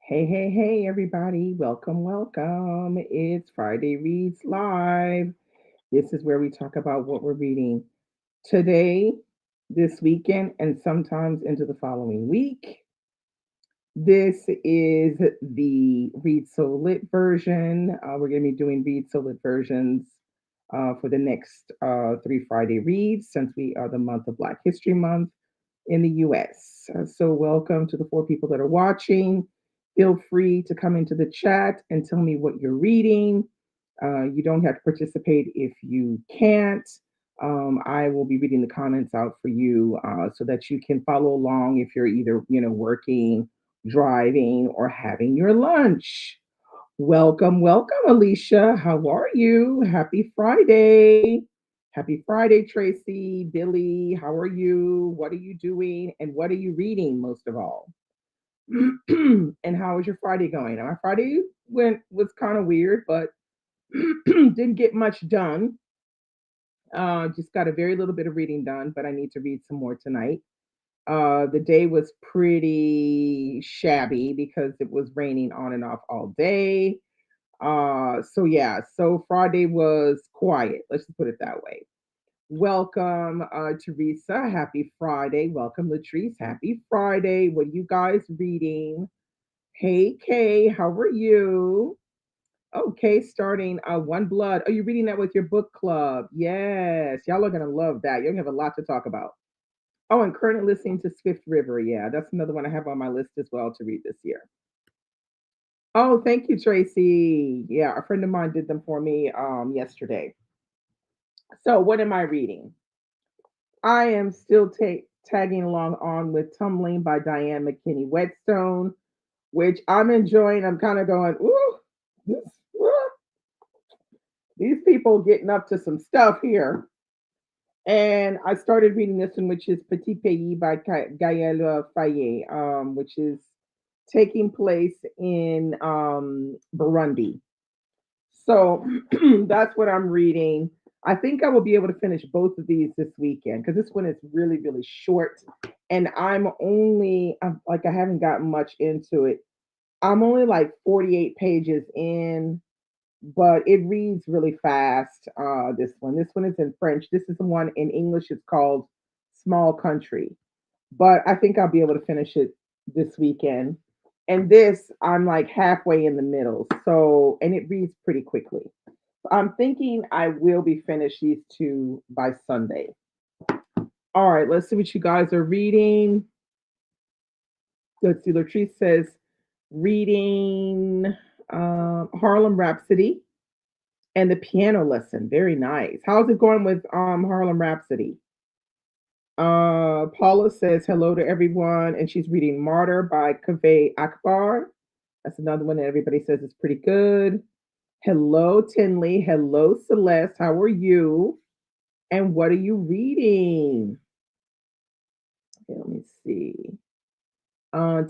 Hey, hey, hey, everybody. Welcome, welcome. It's Friday Reads Live. This is where we talk about what we're reading today, this weekend, and sometimes into the following week. This is the Read So Lit version. We're going to be doing Read So Lit versions for the next three Friday reads since we are the month of Black History Month in the US. So, welcome to the four people that are watching. Feel free to come into the chat and tell me what you're reading. You don't have to participate if you can't. I will be reading the comments out for you so that you can follow along if you're either working, driving, or having your lunch. Welcome, welcome, Alicia. How are you? Happy Friday. Happy Friday, Tracy, Billy. How are you? What are you doing? And what are you reading most of all? And how is your Friday going? My Friday went was kind of weird, but didn't get much done. Just got a very little bit of reading done, but I need to read some more tonight. The day was pretty shabby because it was raining on and off all day. So yeah, so Friday was quiet. Let's just put it that way. Welcome, Teresa. Happy Friday. Welcome, Latrice. Happy Friday. What are you guys reading? Hey, Kay, how are you? Okay, starting One Blood. Oh, you're reading that with your book club. Yes, y'all are gonna love that. You're gonna have a lot to talk about. Oh, and currently listening to Swift River. Yeah, that's another one I have on my list as well to read this year. Oh, thank you, Tracy. Yeah, a friend of mine did them for me yesterday. So, what am I reading? I am still tagging along on with Tumbling by Diane McKinney Whetstone, which I'm enjoying. I'm kind of going, ooh, this, ooh, these people getting up to some stuff here. And I started reading this one, which is Petit Pays by Gaëlle Faye, which is taking place in Burundi. So that's what I'm reading. I think I will be able to finish both of these this weekend because this one is really, really short. And like, I haven't gotten much into it. I'm only like 48 pages in, but it reads really fast. This one is in French. This is the one in English. It's called Small Country, but I think I'll be able to finish it this weekend. And this, I'm like halfway in the middle. So, and it reads pretty quickly. I'm thinking I will be finished these two by Sunday. All right, let's see what you guys are reading. Let's see. Latrice says, reading Harlem Rhapsody and the piano lesson. Very nice. How's it going with Harlem Rhapsody? Paula says hello to everyone, and she's reading Martyr by Kaveh Akbar. That's another one that everybody says is pretty good. Hello, Tinley. Hello, Celeste. How are you? And what are you reading? Okay, let me see.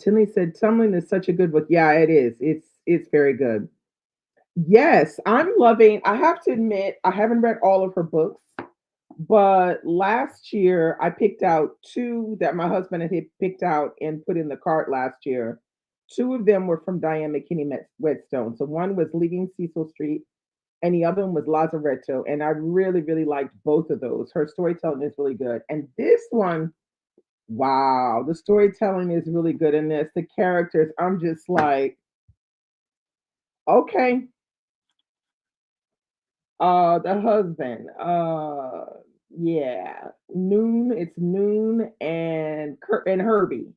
Tinley said tumbling is such a good book. Yeah, it is. It's very good. Yes, I'm loving. I have to admit, I haven't read all of her books, but last year I picked out two that my husband had picked out and put in the cart last year. Two of them were from Diane McKinney Whetstone. So one was Leaving Cecil Street, and the other one was Lazaretto. And I really, really liked both of those. Her storytelling is really good. And this one, wow, the storytelling is really good in this. The characters, I'm just like, okay. The husband, yeah, Noon. It's Noon and and Herbie,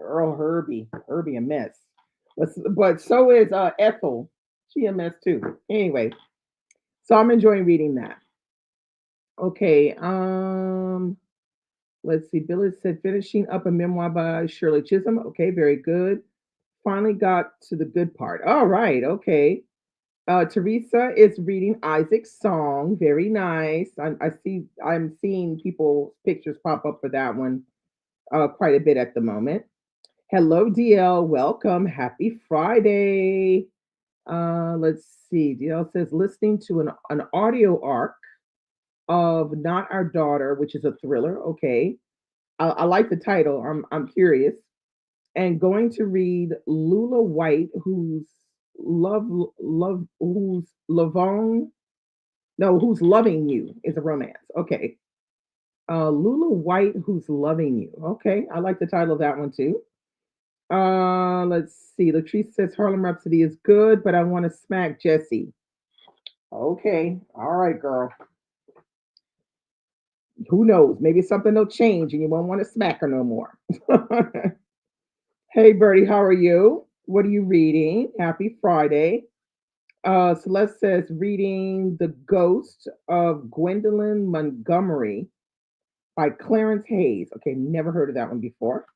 Earl Herbie a mess. But so is Ethel. She a mess too. Anyway, so I'm enjoying reading that. Okay, let's see. Billy said finishing up a memoir by Shirley Chisholm. Okay, very good. Finally got to the good part. All right, okay. Teresa is reading Isaac's song. Very nice. I'm seeing people's pictures pop up for that one quite a bit at the moment. Hello, DL. Welcome. Happy Friday. Let's see. DL says listening to an audio arc of Not Our Daughter, which is a thriller. Okay. I like the title. I'm curious. and going to read Lula White, who's love love who's Lavong no who's loving you is a romance. Okay, Lula White, who's loving you. Okay, I like the title of that one too. Let's see. Latrice says Harlem Rhapsody is good, but I want to smack Jesse. Okay, all right, girl. Who knows? Maybe something will change and you won't want to smack her no more. Hey, Birdie, how are you? What are you reading? Happy Friday. Celeste says, reading The Ghost of Gwendolyn Montgomery by Clarence Hayes. Okay, never heard of that one before.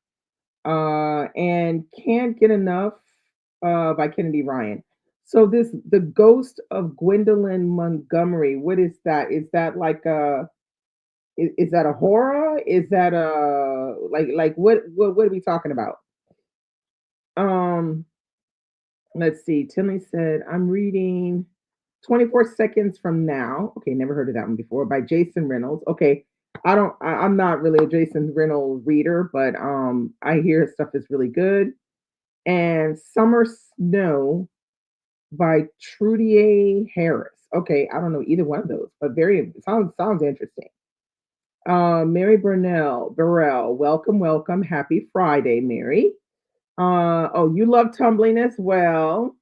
And Can't Get Enough by Kennedy Ryan. So this The Ghost of Gwendolyn Montgomery. What is that? Is that like a is that a horror? Is that a like what are we talking about? Um, let's see. Tinley said, I'm reading 24 Seconds from Now. Okay, never heard of that one before by Jason Reynolds. Okay. I'm not really a Jason Reynolds reader, but I hear his stuff is really good. And Summer Snow by Trudier Harris. Okay, I don't know either one of those, but very sounds interesting. Mary Burrell, welcome, welcome. Happy Friday, Mary. Oh, you love tumbling as well.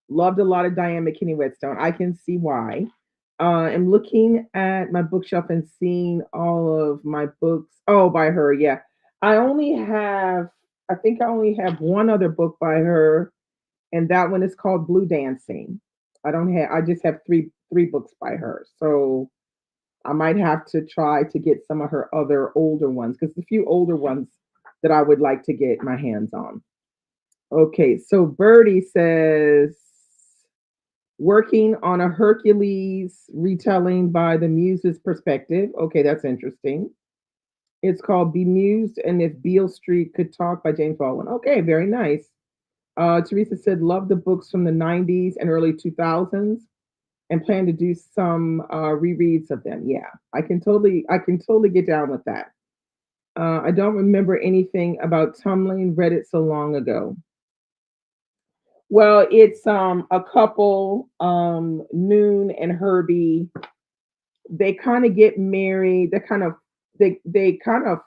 Loved a lot of Diane McKinney Whetstone. I can see why. I'm looking at my bookshelf and seeing all of my books. Oh, by her, yeah. I only have, I think I only have one other book by her, and that one is called Blue Dancing. I just have three books by her. So I might have to try to get some of her other older ones because a few older ones that I would like to get my hands on. Okay, so Birdie says working on a Hercules retelling by the Muse's perspective. Okay, that's interesting. It's called Bemused and If Beale Street Could Talk by James Baldwin. Okay, very nice. Teresa said, love the books from the 90s and early 2000s and plan to do some rereads of them. Yeah, I can totally get down with that. I don't remember anything about tumbling, read it so long ago. Well, it's a couple, Noon and Herbie. They kind of get married. They kind of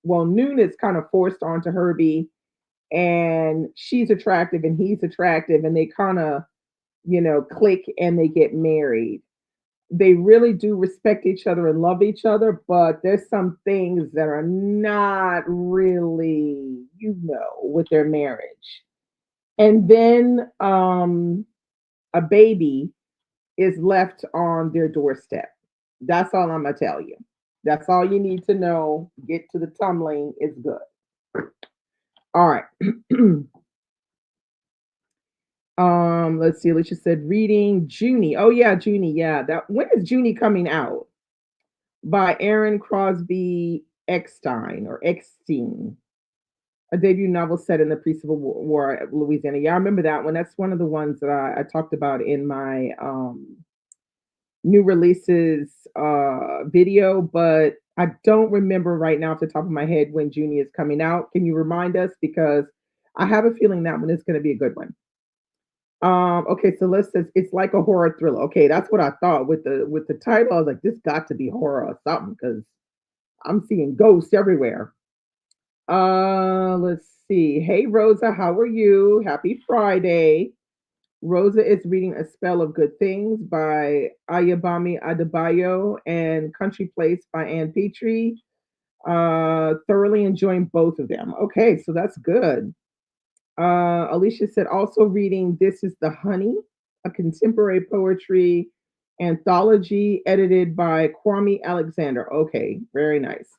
well, Noon is kind of forced onto Herbie, and she's attractive and he's attractive, and they kind of click and they get married. They really do respect each other and love each other, but there's some things that are not really, with their marriage. And then a baby is left on their doorstep. That's all I'm gonna tell you. That's all you need to know. Get to the tumbling is good. All right. Let's see. Alicia said reading Junie. Oh yeah, Junie. Yeah, that when is Junie coming out? By Aaron Crosby Eckstein or Eckstein, a debut novel set in the pre-Civil War of Louisiana. Yeah, I remember that one. That's one of the ones that I talked about in my new releases video, but I don't remember right now off the top of my head when Junie is coming out. Can you remind us? Because I have a feeling that one is going to be a good one. Okay, so let's says it's like a horror thriller. Okay, that's what I thought with the title. I was like, this got to be horror or something because I'm seeing ghosts everywhere. Let's see. Hey Rosa, how are you? Happy Friday. Rosa is reading A Spell of Good Things by Ayabami Adebayo and Country Place by Ann Petrie. Thoroughly enjoying both of them. Okay, so that's good. Alicia said also reading This is the Honey, a contemporary poetry anthology edited by Kwame Alexander. Okay, very nice.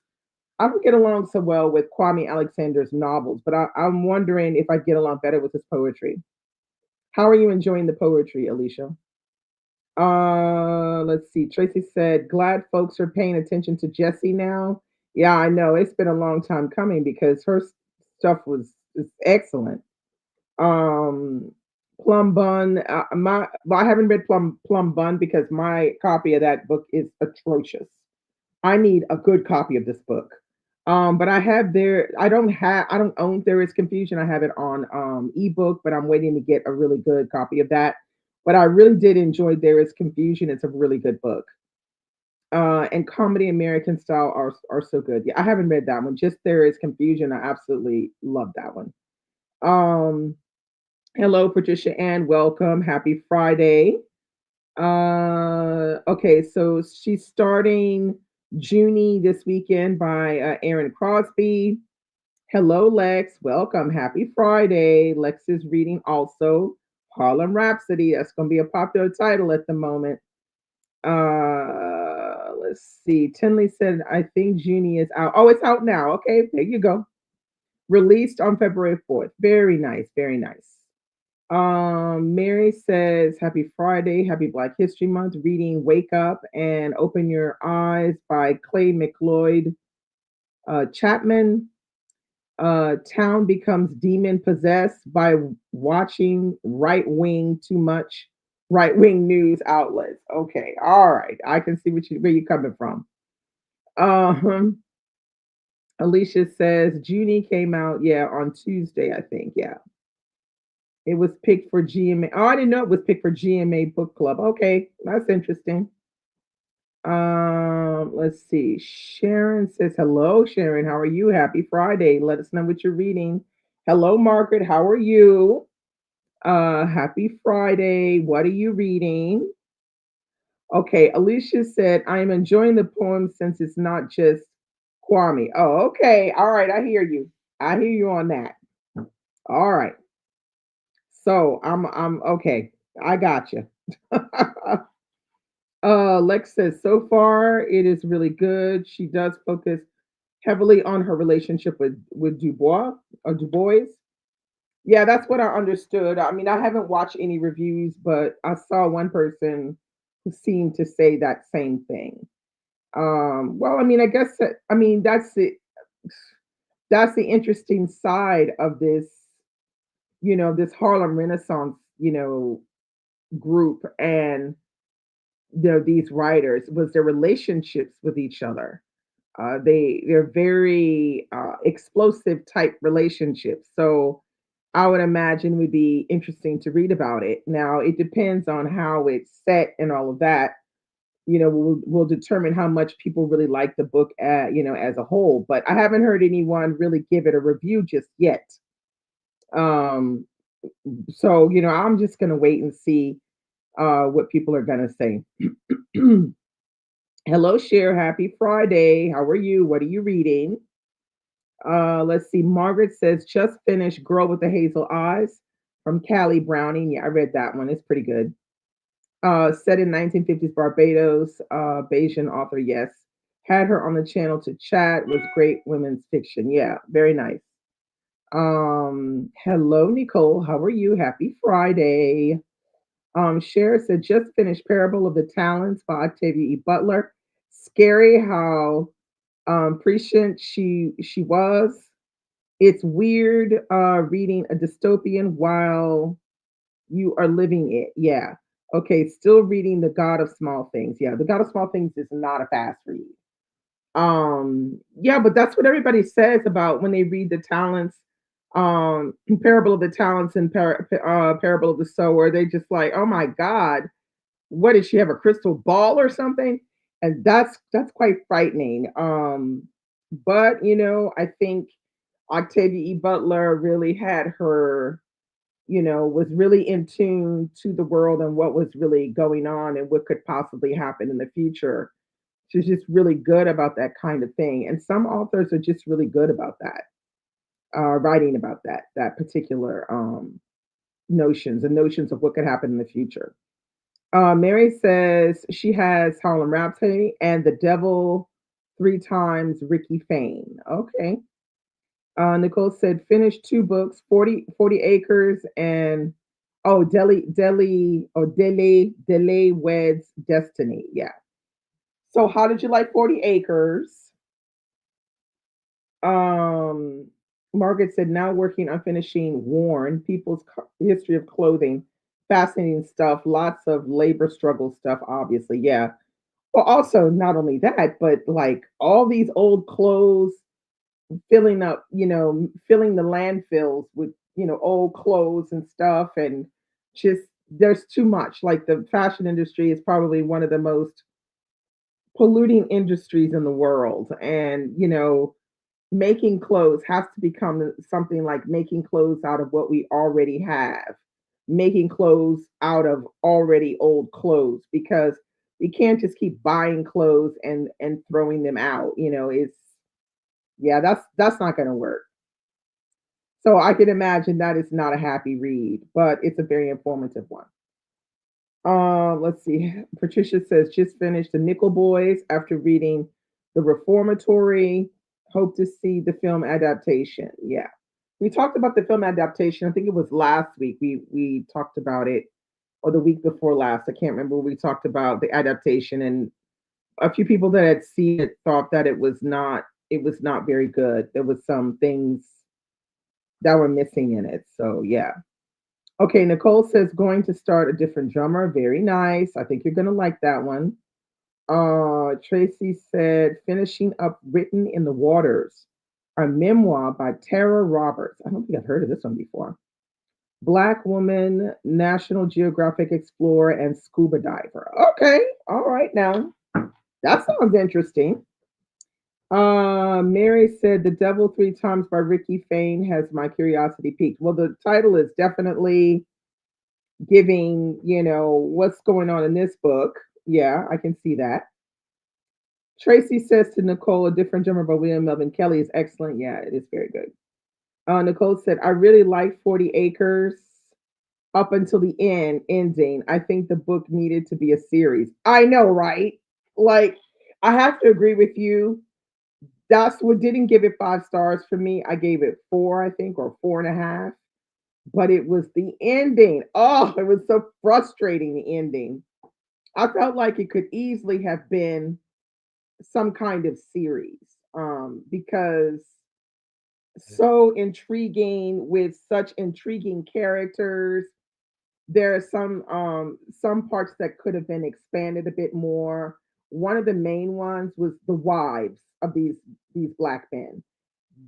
I don't get along so well with Kwame Alexander's novels, but I'm wondering if I get along better with his poetry. How are you enjoying the poetry, Alicia? Let's see. Tracy said, glad folks are paying attention to Jessie now. Yeah, I know. It's been a long time coming because her stuff was is excellent. Um, Plum Bun. I haven't read Plum Bun because my copy of that book is atrocious. I need a good copy of this book. But I don't own There Is Confusion. I have it on ebook, but I'm waiting to get a really good copy of that. But I really did enjoy There Is Confusion. It's a really good book. And Comedy American Style are so good. Yeah, I haven't read that one. Just There Is Confusion. I absolutely love that one. Um, Hello, Patricia Ann. Welcome. Happy Friday. Okay, so she's starting Junie this weekend by Aaron Crosby. Hello, Lex. Welcome. Happy Friday. Lex is reading also Harlem Rhapsody. That's going to be a popular title at the moment. Let's see. Tinley said, I think Junie is out. Oh, it's out now. Okay, there you go. Released on February 4th. Very nice. Very nice. Mary says, Happy Friday, happy Black History Month. Reading Wake Up and Open Your Eyes by Clay McLeod Chapman. Town becomes demon possessed by watching right wing news outlets. Okay, all right. I can see where you're coming from. Um, Alicia says Junie came out, yeah, on Tuesday, I think. Yeah. It was picked for GMA. Oh, I didn't know it was picked for GMA Book Club. Okay, that's interesting. Let's see. Sharon says, Hello, Sharon. How are you? Happy Friday. Let us know what you're reading. Hello, Margaret. How are you? Happy Friday. What are you reading? Okay, Alicia said, I am enjoying the poem since it's not just Kwame. Oh, okay. All right, I hear you. I hear you on that. All right. So I'm okay. I got you. Lex says so far it is really good. She does focus heavily on her relationship with Dubois or Du Bois. Yeah, that's what I understood. I mean, I haven't watched any reviews, but I saw one person who seemed to say that same thing. Well, I mean, I guess I mean that's the interesting side of this, this Harlem Renaissance, group and these writers was their relationships with each other. They're very explosive type relationships. So I would imagine it would be interesting to read about it. Now it depends on how it's set and all of that. Will determine how much people really like the book, as a whole. But I haven't heard anyone really give it a review just yet. Um, so I'm just gonna wait and see what people are gonna say. Hello, Cher. Happy Friday. How are you? What are you reading? Let's see. Margaret says, just finished Girl with the Hazel Eyes from Callie Browning. Yeah, I read that one. It's pretty good. Set in 1950s Barbados, Bayesian author, yes. Had her on the channel to chat, was great women's fiction. Yeah, very nice. Hello, Nicole. How are you? Happy Friday. Cher said, just finished Parable of the Talents by Octavia E. Butler. Scary how prescient she was. It's weird reading a dystopian while you are living it. Yeah. Okay, still reading The God of Small Things. Yeah, The God of Small Things is not a fast read. Yeah, but that's what everybody says about when they read the talents, Parable of the Talents and Parable of the Sower. They just like, oh my God, what did she have, a crystal ball or something? And that's quite frightening. But I think Octavia E. Butler really had her, was really in tune to the world and what was really going on and what could possibly happen in the future. She's just really good about that kind of thing. And some authors are just really good about that, writing about that particular notions and notions of what could happen in the future. Mary says she has Harlem Rhapsody and The Devil Three Times Ricky Fane. Okay. Nicole said finished two books, 40 Acres and Dele Weds Destiny. Yeah. So how did you like 40 Acres? Um, Margaret said now working on finishing Worn, People's History of Clothing. Fascinating stuff, lots of labor struggle stuff, obviously. Yeah. Well, also not only that, but like all these old clothes, filling up, filling the landfills with, old clothes and stuff, and just there's too much. Like the fashion industry is probably one of the most polluting industries in the world, and making clothes has to become something like making clothes out of what we already have, making clothes out of already old clothes, because we can't just keep buying clothes and throwing them out. It's yeah, that's not going to work. So I can imagine that is not a happy read, but it's a very informative one. Let's see. Patricia says just finished the Nickel Boys after reading The Reformatory. Hope to see the film adaptation. Yeah, we talked about the film adaptation. I think it was last week. We talked about it, or the week before last. I can't remember. We talked about the adaptation, and a few people that had seen it thought that it was not very good. There was some things that were missing in it. So yeah. Okay, Nicole says going to start a different drummer. Very nice. I think you're gonna like that one. Tracy said finishing up Written in the Waters, a memoir by Tara Roberts. I don't think I've heard of this one before. Black woman, National Geographic explorer, and scuba diver. Okay, all right now. That sounds interesting. Mary said The Devil Three Times by Ricky Fain has my curiosity peaked. Well, the title is definitely giving, what's going on in this book. Yeah, I can see that. Tracy says to Nicole, A Different Drummer by William Melvin Kelly is excellent. Yeah, it is very good. Nicole said, I really liked 40 Acres up until the ending. I think the book needed to be a series. I know, right? Like, I have to agree with you. That's what didn't give it 5 stars for me. I gave it four, I think, or 4.5. But it was the ending. Oh, it was so frustrating, the ending. I felt like it could easily have been some kind of series, because so intriguing with such intriguing characters. There are some parts that could have been expanded a bit more. One of the main ones was the wives of these black men.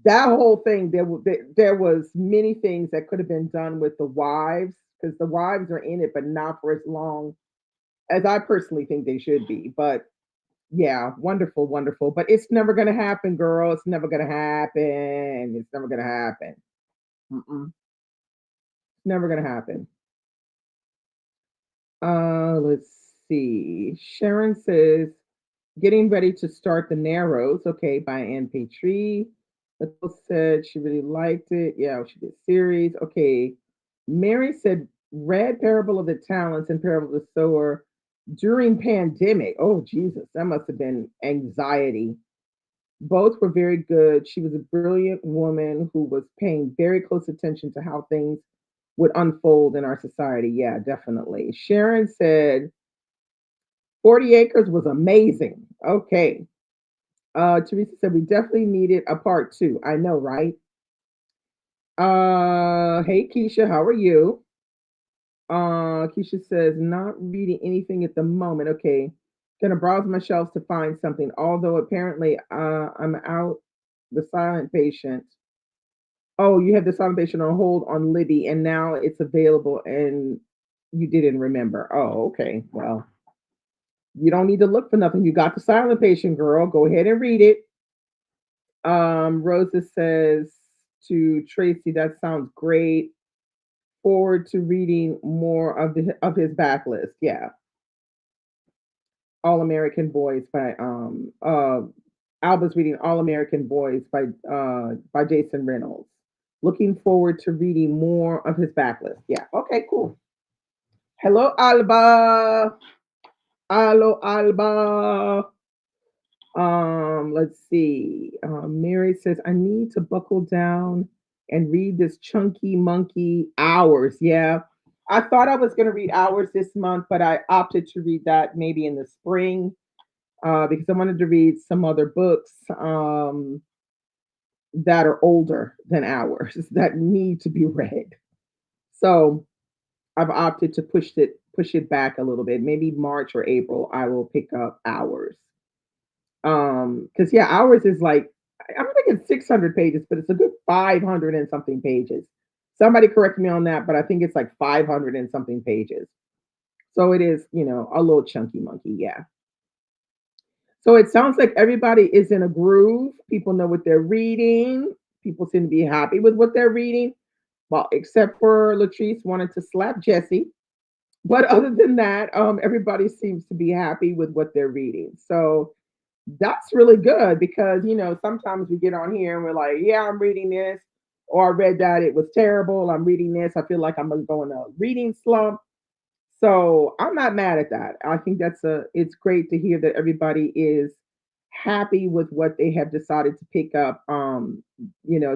That whole thing, there was many things that could have been done with the wives, because the wives are in it, but not for as long as I personally think they should be. But yeah, wonderful, wonderful. But it's never gonna happen, girl. It's never gonna happen. It's never gonna happen. Mm-mm. Never gonna happen. Let's see. Sharon says, getting ready to start The Narrows, okay, by Anne Petrie. Nicole said she really liked it. Yeah, she did series. Okay. Mary said, read Parable of the Talents and Parable of the Sower during pandemic. Oh, Jesus, that must have been anxiety. Both were very good. She was a brilliant woman who was paying very close attention to how things would unfold in our society. Yeah, definitely. Sharon said 40 Acres was amazing. Okay. Teresa said we definitely needed a part two. I know, right? Hey Keisha, how are you? Keisha says not reading anything at the moment. Okay. Gonna browse my shelves to find something. Although apparently I'm out the silent patient. Oh, you had the silent patient on hold on Libby and now it's available and you didn't remember. Oh, okay. Well, you don't need to look for nothing. You got the silent patient, girl. Go ahead and read it. Rosa says to Tracy, that sounds great. Forward to reading more of his backlist. Yeah. All American Boys by Alba's reading All American Boys by Jason Reynolds. Looking forward to reading more of his backlist. Yeah. Okay, cool. Hello, Alba. Hello, Alba. Let's see. Mary says, I need to buckle down and read this chunky monkey hours. Yeah. I thought I was going to read hours this month, but I opted to read that maybe in the spring, because I wanted to read some other books, that are older than hours that need to be read. So I've opted to push it back a little bit. Maybe March or April, I will pick up hours. Because yeah, ours is like I'm thinking 600 pages, but it's a good 500 and something pages. Somebody correct me on that, but I think it's like 500 and something pages. So it is, a little chunky monkey. Yeah. So it sounds like everybody is in a groove. People know what they're reading. People seem to be happy with what they're reading. Well, except for Latrice wanted to slap Jesse. But other than that, everybody seems to be happy with what they're reading. So that's really good because, sometimes we get on here and we're like, yeah, I'm reading this, or I read that, it was terrible. I'm reading this. I feel like I'm going to go in a reading slump. So I'm not mad at that. I think it's great to hear that everybody is happy with what they have decided to pick up,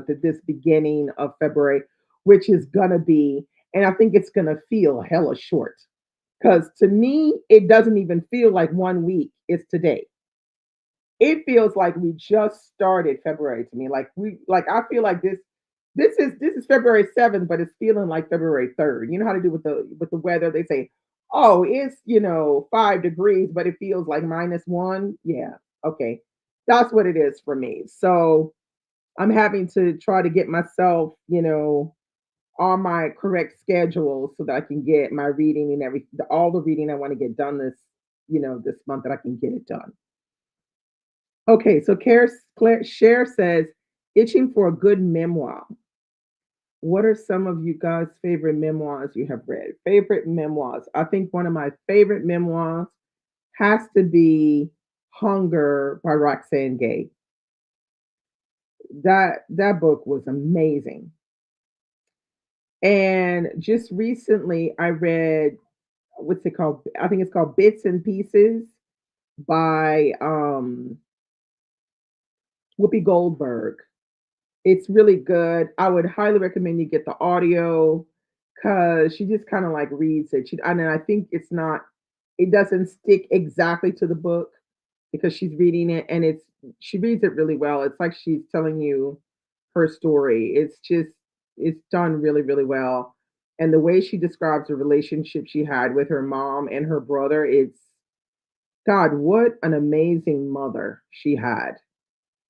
this beginning of February, which is going to be, and I think it's going to feel hella short. Because to me, it doesn't even feel like 1 week. It's today. It feels like we just started February to me. I feel like this is February 7th, but it's feeling like February 3rd. You know how to do with the weather? They say, oh, it's 5 degrees, but it feels like -1. Yeah. Okay. That's what it is for me. So I'm having to try to get myself, on my correct schedule so that I can get my reading and all the reading I want to get done this month, that I can get it done. Okay, so Claire Cher says, itching for a good memoir. What are some of you guys' favorite memoirs you have read? Favorite memoirs. I think one of my favorite memoirs has to be Hunger by Roxane Gay. That book was amazing. And just recently I read, what's it called? I think it's called Bits and Pieces by Whoopi Goldberg. It's really good. I would highly recommend you get the audio because she just kind of like reads it. And I think it doesn't stick exactly to the book because she's reading it, and she reads it really well. It's like she's telling you her story. It's done really, really well. And the way she describes the relationship she had with her mom and her brother, it's God, what an amazing mother she had.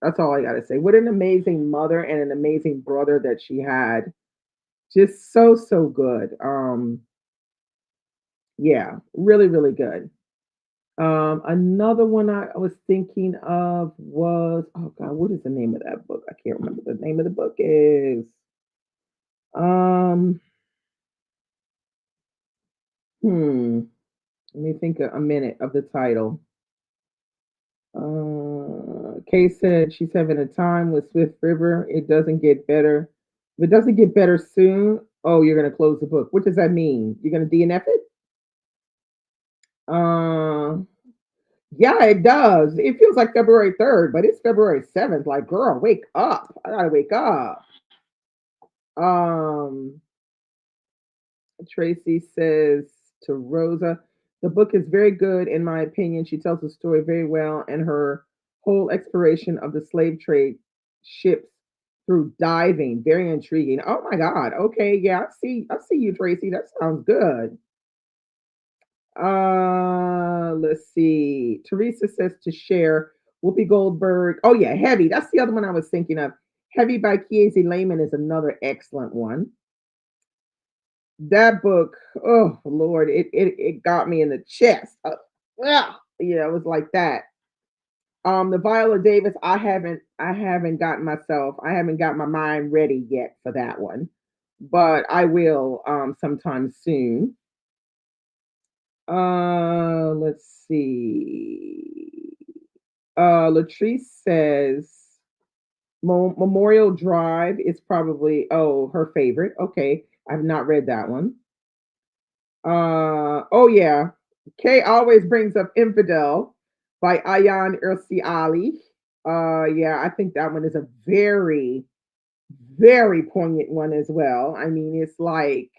That's all I gotta say. What an amazing mother and an amazing brother that she had. Just so, so good. Yeah, really, really good. Another one I was thinking of was, oh God, what is the name of that book? I can't remember the name of the book is. Um, hmm. Let me think a minute of the title. Kay said she's having a time with Swift River. It doesn't get better. If it doesn't get better soon, oh, you're gonna close the book. What does that mean? You're gonna DNF it? Uh, yeah, it does. It feels like February 3rd, but it's February 7th. Like, girl, wake up. I gotta wake up. Um, Tracy says to Rosa, the book is very good in my opinion. She tells the story very well, and her whole exploration of the slave trade ships through diving, very intriguing. Oh my God. Okay, yeah, I see you, Tracy. That sounds good. Let's see. Teresa says to share Whoopi Goldberg. Oh yeah, Heavy. That's the other one I was thinking of. Heavy by Kiese Layman is another excellent one. That book, oh Lord, it got me in the chest. Yeah, it was like that. The Viola Davis, I haven't got my mind ready yet for that one, but I will sometime soon. Let's see. Latrice says Memorial Drive is probably her favorite. Okay, I've not read that one. Oh yeah, Kay always brings up Infidel by Ayan Ersi Ali. Yeah, I think that one is a very, very poignant one as well. I mean, it's like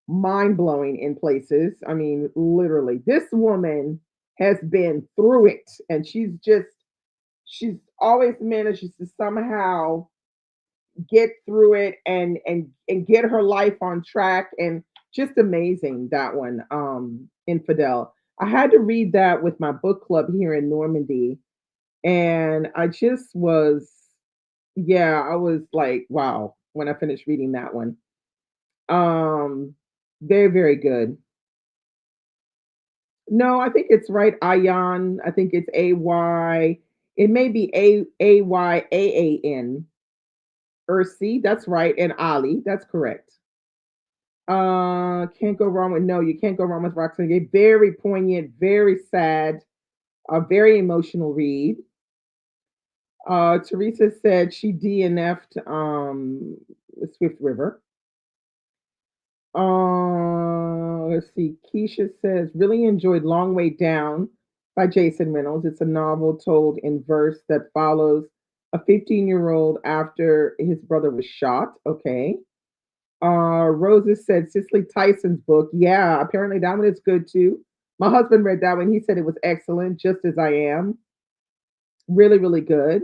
mind blowing in places. I mean, literally, this woman has been through it, and she's always manages to somehow get through it and get her life on track, and just amazing, that one, Infidel. I had to read that with my book club here in Normandy, and I just was Yeah, I was like, wow, when I finished reading that one. They're very good. No, I think it's right, Ayan. I think it's A-Y. It may be Ayaan. Ursi, that's right, and Ali, that's correct. Can't go wrong with no, you can't go wrong with Roxanne Gay. Very poignant, very sad, a very emotional read. Teresa said she DNF'd Swift River. Let's see. Keisha says, really enjoyed Long Way Down by Jason Reynolds. It's a novel told in verse that follows a 15-year-old after his brother was shot. Okay. Rosa said Cicely Tyson's book. Yeah, apparently that one is good too. My husband read that one. He said it was excellent, just as I am. Really, really good.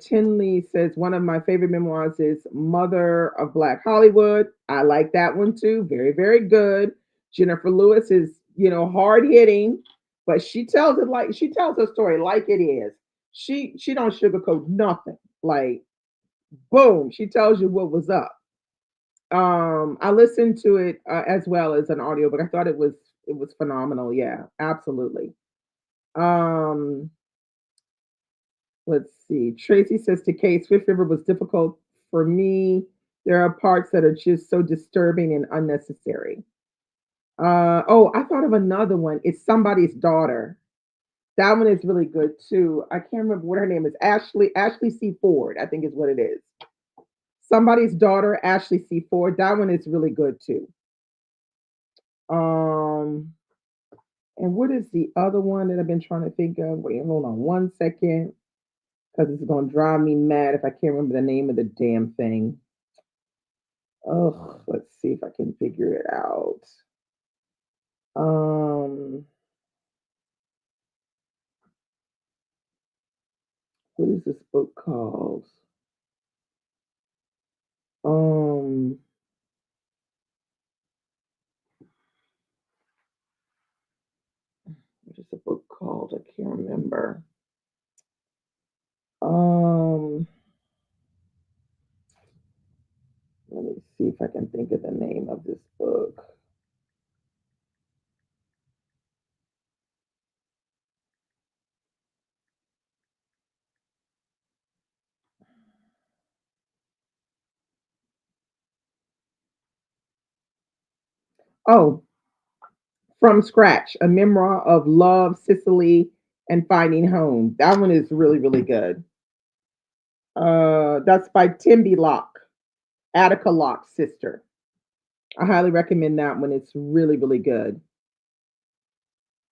Tinley says one of my favorite memoirs is Mother of Black Hollywood. I like that one too. Very, very good. Jennifer Lewis is, hard hitting, but she tells her story like it is. She don't sugarcoat nothing. Like boom, she tells you what was up. I listened to it as well as an audio, but I thought it was phenomenal. Yeah, absolutely. Um, Let's see. Tracy says to Kate, Swift River was difficult for me. There are parts that are just so disturbing and unnecessary. Oh, I thought of another one. It's Somebody's Daughter. That one is really good too. I can't remember what her name is. Ashley C. Ford, I think is what it is. Somebody's Daughter, Ashley C. Ford. That one is really good too. Um, and what is the other one that I've been trying to think of? Wait, hold on one second, because it's gonna drive me mad if I can't remember the name of the damn thing. Oh, let's see if I can figure it out. Um, what is this book called? Um, what is the book called? I can't remember. Um, Let me see if I can think of the name of this book. Oh, From Scratch, a memoir of love, Sicily, and finding home. That one is really, really good. That's by Timby Locke, Attica Locke's sister. I highly recommend that one. It's really, really good.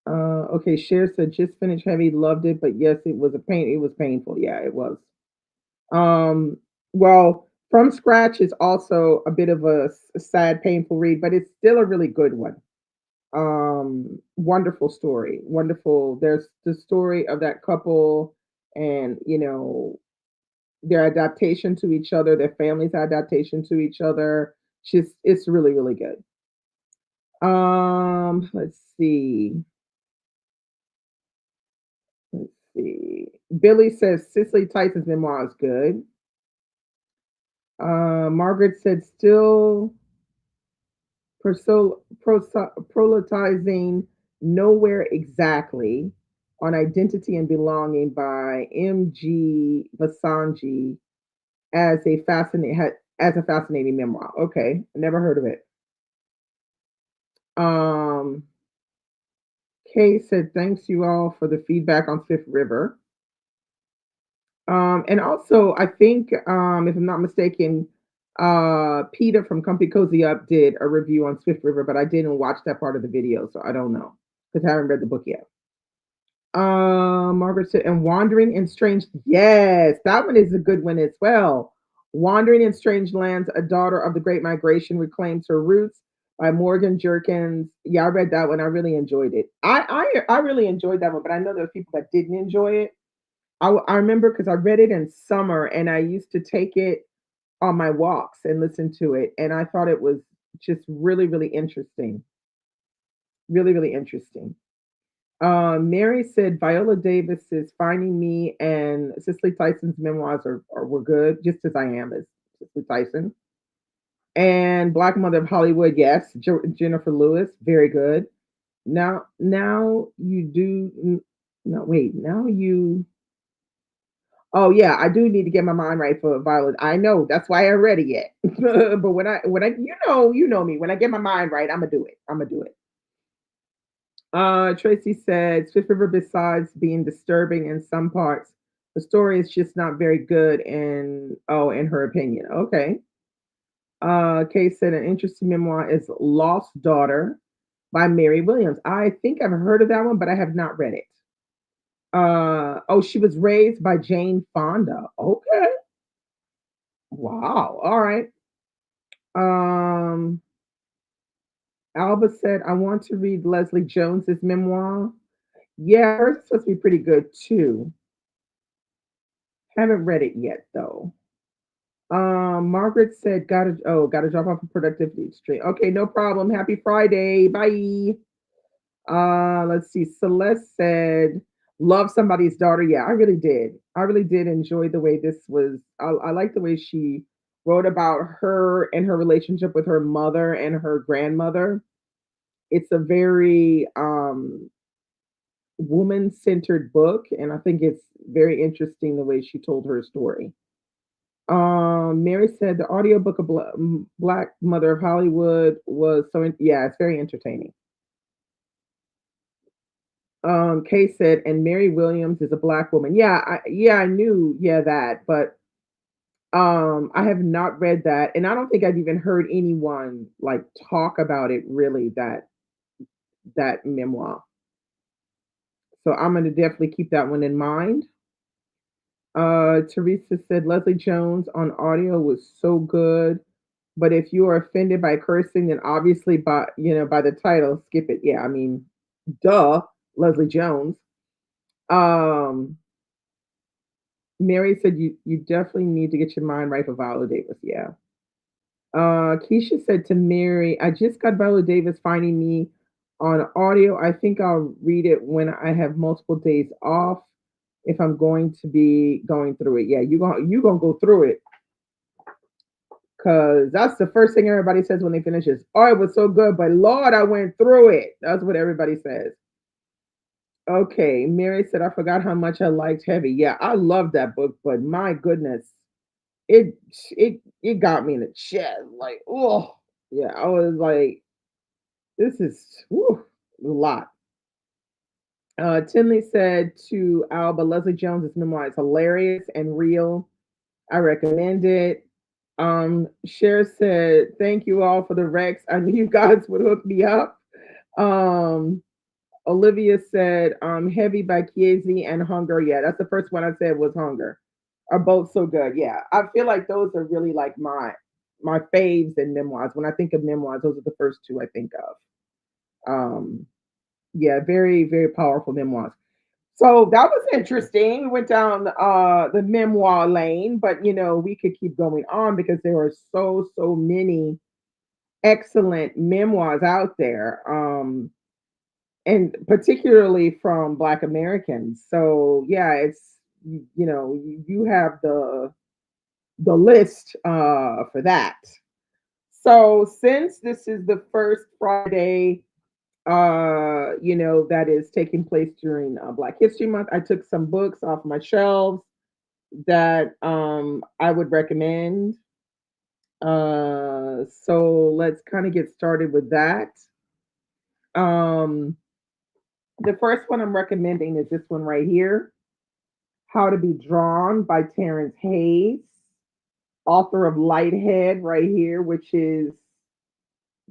Okay, Cher said just finished Heavy, loved it, but yes, it was a pain. It was painful. Yeah, it was. Um, well, From Scratch is also a bit of a sad, painful read, but it's still a really good one. Wonderful story. Wonderful. There's the story of that couple, and their adaptation to each other, their family's adaptation to each other. Just it's really, really good. Let's see. Let's see. Billy says Cicely Tyson's memoir is good. Margaret said still proletizing nowhere exactly on identity and belonging by M.G. Basanji as a fascinating memoir. Okay, I never heard of it. Um, Kay said thanks you all for the feedback on Fifth River. And also, I think, if I'm not mistaken, Peter from Company Cozy Up did a review on Swift River, but I didn't watch that part of the video, so I don't know because I haven't read the book yet. Margaret said, and Wandering in Strange. Yes, that one is a good one as well. Wandering in Strange Lands, a daughter of the Great Migration reclaims her roots by Morgan Jerkins. Yeah, I read that one. I really enjoyed it. I really enjoyed that one, but I know there were people that didn't enjoy it. I remember because I read it in summer and I used to take it on my walks and listen to it. And I thought it was just really, really interesting. Really, really interesting. Mary said Viola Davis's Finding Me and Cicely Tyson's memoirs were good, just as I am as Cicely Tyson. And Black Mother of Hollywood, yes, Jennifer Lewis, very good. Now you do. No, wait. Now you. Oh yeah, I do need to get my mind right for Violet. I know that's why I read it yet. But when I you know me. When I get my mind right, I'm gonna do it. I'm gonna do it. Tracy said Swift River, besides being disturbing in some parts, the story is just not very good in her opinion. Okay. Kay said an interesting memoir is Lost Daughter by Mary Williams. I think I've heard of that one, but I have not read it. Oh, she was raised by Jane Fonda. Okay. Wow. All right. Um, Alba said, I want to read Leslie Jones's memoir. Yeah, hers is supposed to be pretty good too. Haven't read it yet though. Margaret said, gotta drop off a productivity stream. Okay, no problem. Happy Friday. Bye. Let's see. Celeste said, love somebody's daughter. Yeah, I really did. I really did enjoy the way this was. I like the way she wrote about her and her relationship with her mother and her grandmother. It's a very woman centered book, and I think it's very interesting the way she told her story. Mary said the audiobook of Black Mother of Hollywood was yeah, it's very entertaining. Kay said, and Mary Williams is a black woman. Yeah, I knew, yeah, that, but I have not read that, and I don't think I've even heard anyone like talk about it really that memoir. So I'm gonna definitely keep that one in mind. Teresa said Leslie Jones on audio was so good, but if you are offended by cursing, then obviously by the title, skip it. Yeah, I mean, duh, Leslie Jones. Um, Mary said you definitely need to get your mind right for Viola Davis. Yeah. Keisha said to Mary, I just got Viola Davis Finding Me on audio. I think I'll read it when I have multiple days off if I'm going to be going through it. Yeah, you gonna go through it because that's the first thing everybody says when they finish is, oh, it was so good, but Lord, I went through it. That's what everybody says. Okay, Mary said, I forgot how much I liked Heavy. Yeah, I love that book, but my goodness, it it got me in the chest. Like, oh, yeah, I was like, this is a lot. Tinley said to Alba, Leslie Jones's memoir is hilarious and real. I recommend it. Cher said, thank you all for the Rex. I knew you guys would hook me up. Um, Olivia said, Heavy by Chiesi and Hunger. Yeah, that's the first one I said was Hunger. Are both so good. Yeah. I feel like those are really like my faves in memoirs. When I think of memoirs, those are the first two I think of. Um, yeah, very, very powerful memoirs. So that was interesting. We went down the memoir lane, but we could keep going on because there are so many excellent memoirs out there. And particularly from Black Americans. So yeah, you have the list for that. So since this is the first Friday that is taking place during Black History Month, I took some books off my shelves that I would recommend. So let's kind of get started with that. Um, the first one I'm recommending is this one right here, How to Be Drawn by Terrence Hayes, author of Lighthead right here, which is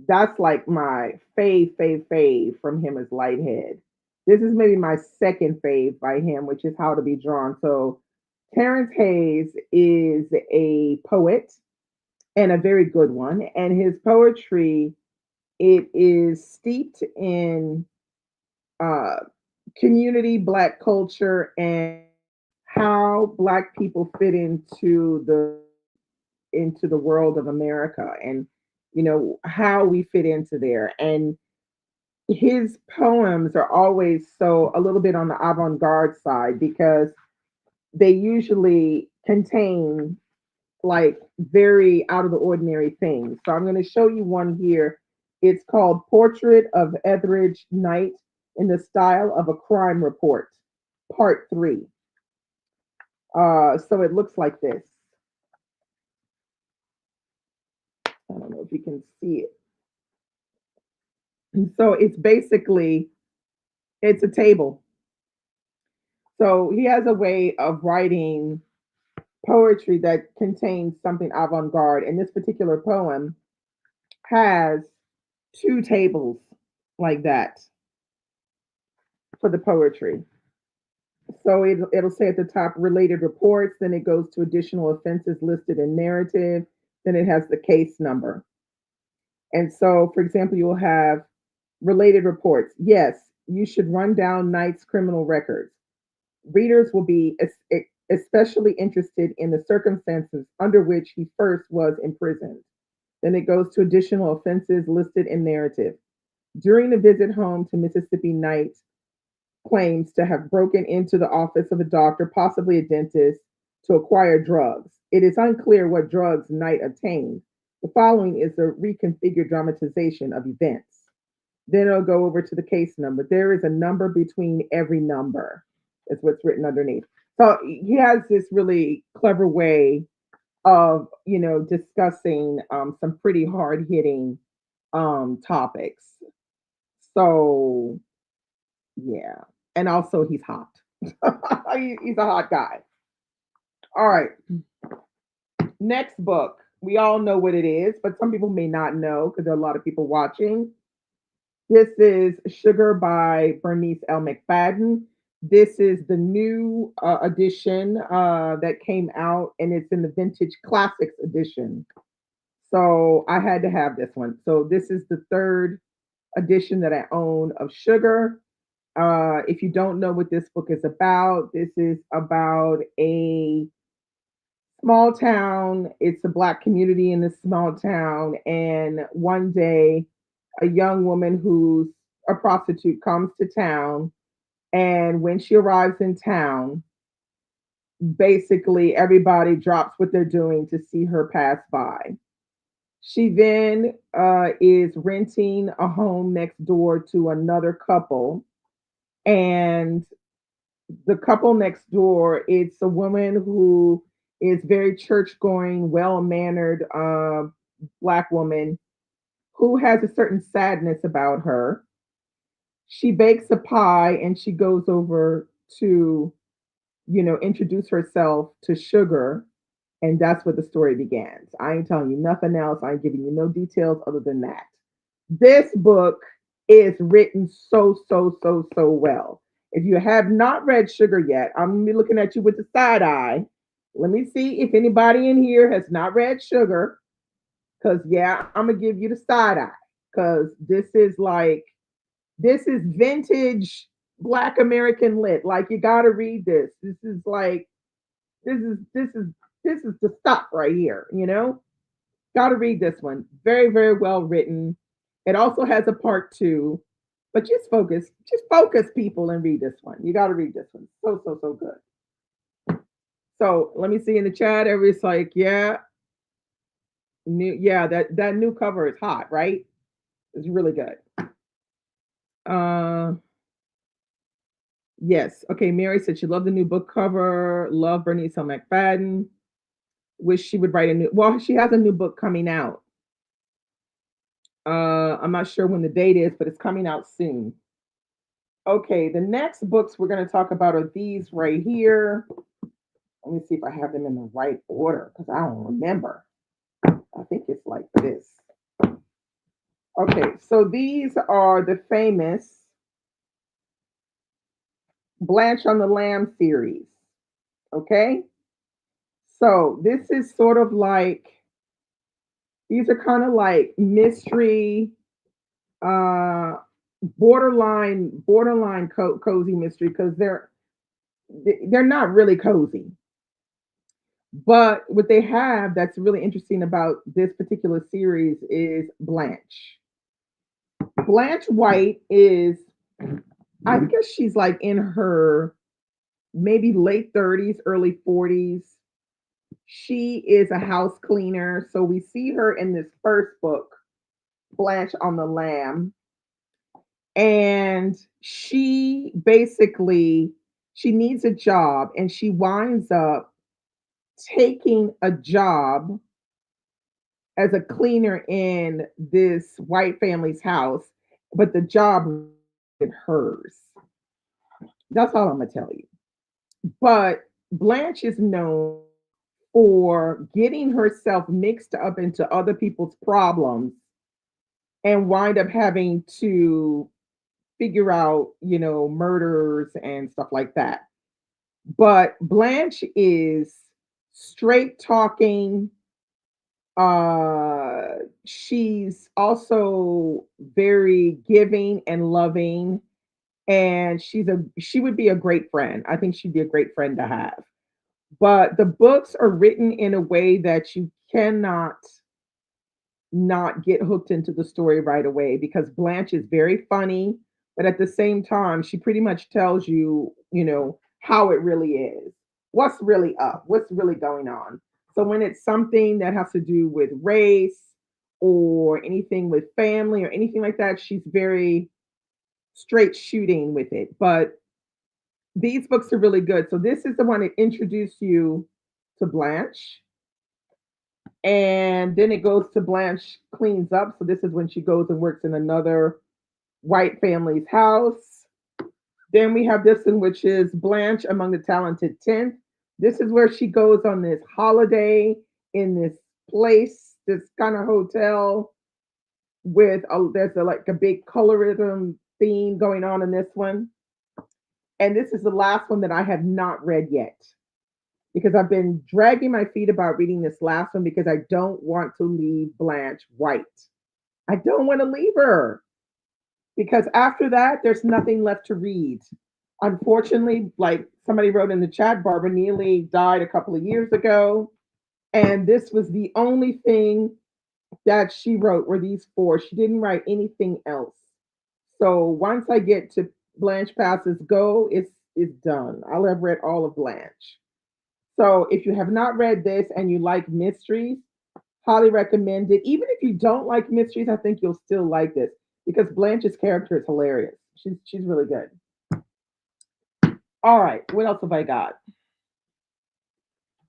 that's like my fave from him is Lighthead. This is maybe my second fave by him, which is How to Be Drawn. So Terrence Hayes is a poet and a very good one. And his poetry, it is steeped in uh, community, Black culture, and how Black people fit into the world of America, and how we fit into there. And his poems are always so a little bit on the avant-garde side because they usually contain like very out of the ordinary things. So I'm going to show you one here. It's called Portrait of Etheridge Knight in the Style of a Crime Report, Part 3. So it looks like this. I don't know if you can see it. And so it's basically it's a table. So he has a way of writing poetry that contains something avant-garde. And this particular poem has two tables like that for the poetry. So it'll say at the top related reports, then it goes to additional offenses listed in narrative, then it has the case number. And so, for example, you'll have related reports. Yes, you should run down Knight's criminal records. Readers will be especially interested in the circumstances under which he first was imprisoned. Then it goes to additional offenses listed in narrative. During the visit home to Mississippi, Knight claims to have broken into the office of a doctor, possibly a dentist, to acquire drugs. It is unclear what drugs Knight obtained. The following is a reconfigured dramatization of events. Then it'll go over to the case number. There is a number between every number, is what's written underneath. So he has this really clever way of, discussing some pretty hard hitting topics. So yeah, and also he's hot. He's a hot guy. All right, next book. We all know what it is, but some people may not know because there are a lot of people watching. This is Sugar by Bernice L. McFadden. This is the new edition that came out, and it's in the Vintage Classics edition. So I had to have this one. So this is the third edition that I own of Sugar. If you don't know what this book is about, this is about a small town. It's a black community in this small town. And one day, a young woman who's a prostitute comes to town. And when she arrives in town, basically everybody drops what they're doing to see her pass by. She then is renting a home next door to another couple. And the couple next door, it's a woman who is very church going, well mannered black woman who has a certain sadness about her. She bakes a pie and she goes over to, introduce herself to Sugar. And that's where the story begins. I ain't telling you nothing else. I ain't giving you no details other than that. This book is written so, so, so, so well. If you have not read Sugar yet, I'm gonna be looking at you with the side eye. Let me see if anybody in here has not read Sugar. Cause yeah, I'm gonna give you the side eye. Cause this is vintage Black American lit. Like you gotta read this. This is this is this is the stuff right here. Gotta read this one. Very, very well written. It also has a part two, but just focus, people, and read this one. You gotta read this one. So, so, so good. So let me see in the chat. Everybody's like, yeah, that new cover is hot, right? It's really good. Uh yes. Okay, Mary said she loved the new book cover, love Bernice L. McFadden. Wish she would write a new she has a new book coming out. I'm not sure when the date is, but it's coming out soon. Okay, the next books we're going to talk about are these right here. Let me see if I have them in the right order because I don't remember. I think it's like this. Okay, so these are the famous Blanche on the Lamb series. Okay, so this is sort of like, these are kind of like mystery, uh, borderline cozy mystery because they're not really cozy. But what they have that's really interesting about this particular series is Blanche. Blanche White is, I guess she's like in her maybe late 30s, early 40s. She is a house cleaner. So we see her in this first book, Blanche on the Lamb, and she basically she needs a job and she winds up taking a job as a cleaner in this white family's house, but the job is hers. That's all I'm gonna tell you. But Blanche is known for getting herself mixed up into other people's problems and wind up having to figure out, murders and stuff like that. But Blanche is straight talking. She's also very giving and loving, and she would be a great friend. I think she'd be a great friend to have. But the books are written in a way that you cannot not get hooked into the story right away because Blanche is very funny, but at the same time, she pretty much tells you, how it really is, what's really up, what's really going on. So when it's something that has to do with race or anything with family or anything like that, she's very straight shooting with it. But these books are really good. So this is the one that introduced you to Blanche. And then it goes to Blanche cleans up. So this is when she goes and works in another white family's house. Then we have this one, which is Blanche Among the Talented 10th. This is where she goes on this holiday in this place, this kind of hotel with like a big colorism theme going on in this one. And this is the last one that I have not read yet because I've been dragging my feet about reading this last one because I don't want to leave Blanche White. I don't want to leave her because after that, there's nothing left to read. Unfortunately, like somebody wrote in the chat, Barbara Neely died a couple of years ago, and this was the only thing that she wrote were these four. She didn't write anything else. So once I get to Blanche Passes Go, it's done. I'll have read all of Blanche. So if you have not read this and you like mysteries, highly recommend it. Even if you don't like mysteries, I think you'll still like this because Blanche's character is hilarious. She's really good. All right, what else have I got?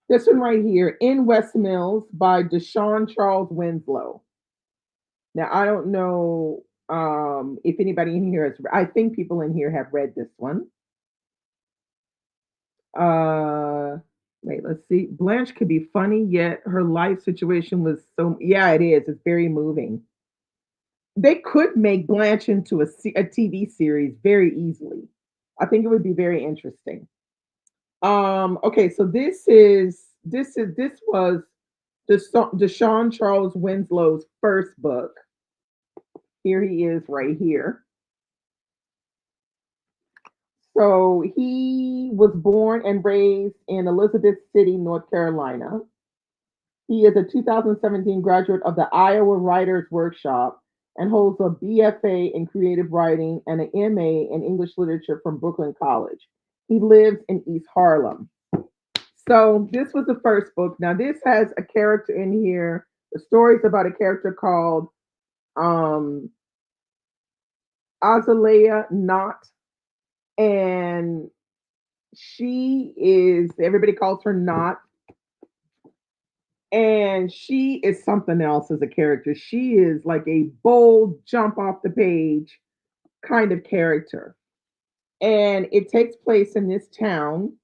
This one right here, In West Mills by Deshaun Charles Winslow. Now I don't know if anybody in here has. I think people in here have read this one. Uh, Wait, let's see. Blanche could be funny, yet her life situation was so. Yeah, it is. It's very moving. They could make Blanche into a TV series very easily. I think it would be very interesting. Okay, so this was Deshaun Charles Winslow's first book. Here he is right here. So he was born and raised in Elizabeth City, North Carolina. He is a 2017 graduate of the Iowa Writers Workshop and holds a BFA in creative writing and an MA in English literature from Brooklyn College. He lives in East Harlem. So this was the first book. Now this has a character in here. The story is about a character called um, Azalea Knott, and she is everybody calls her Knott, and she is something else as a character. She is like a bold, jump off the page kind of character, and it takes place in this town.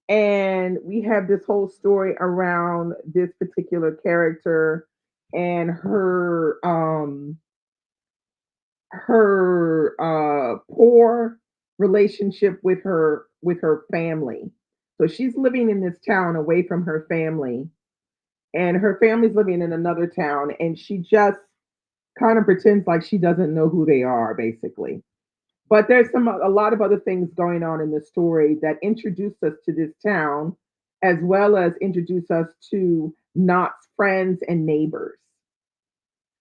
And we have this whole story around this particular character and her poor relationship with her family. So she's living in this town away from her family, and her family's living in another town, and she just kind of pretends like she doesn't know who they are, basically. But there's a lot of other things going on in the story that introduce us to this town, as well as introduce us to Knott's friends and neighbors.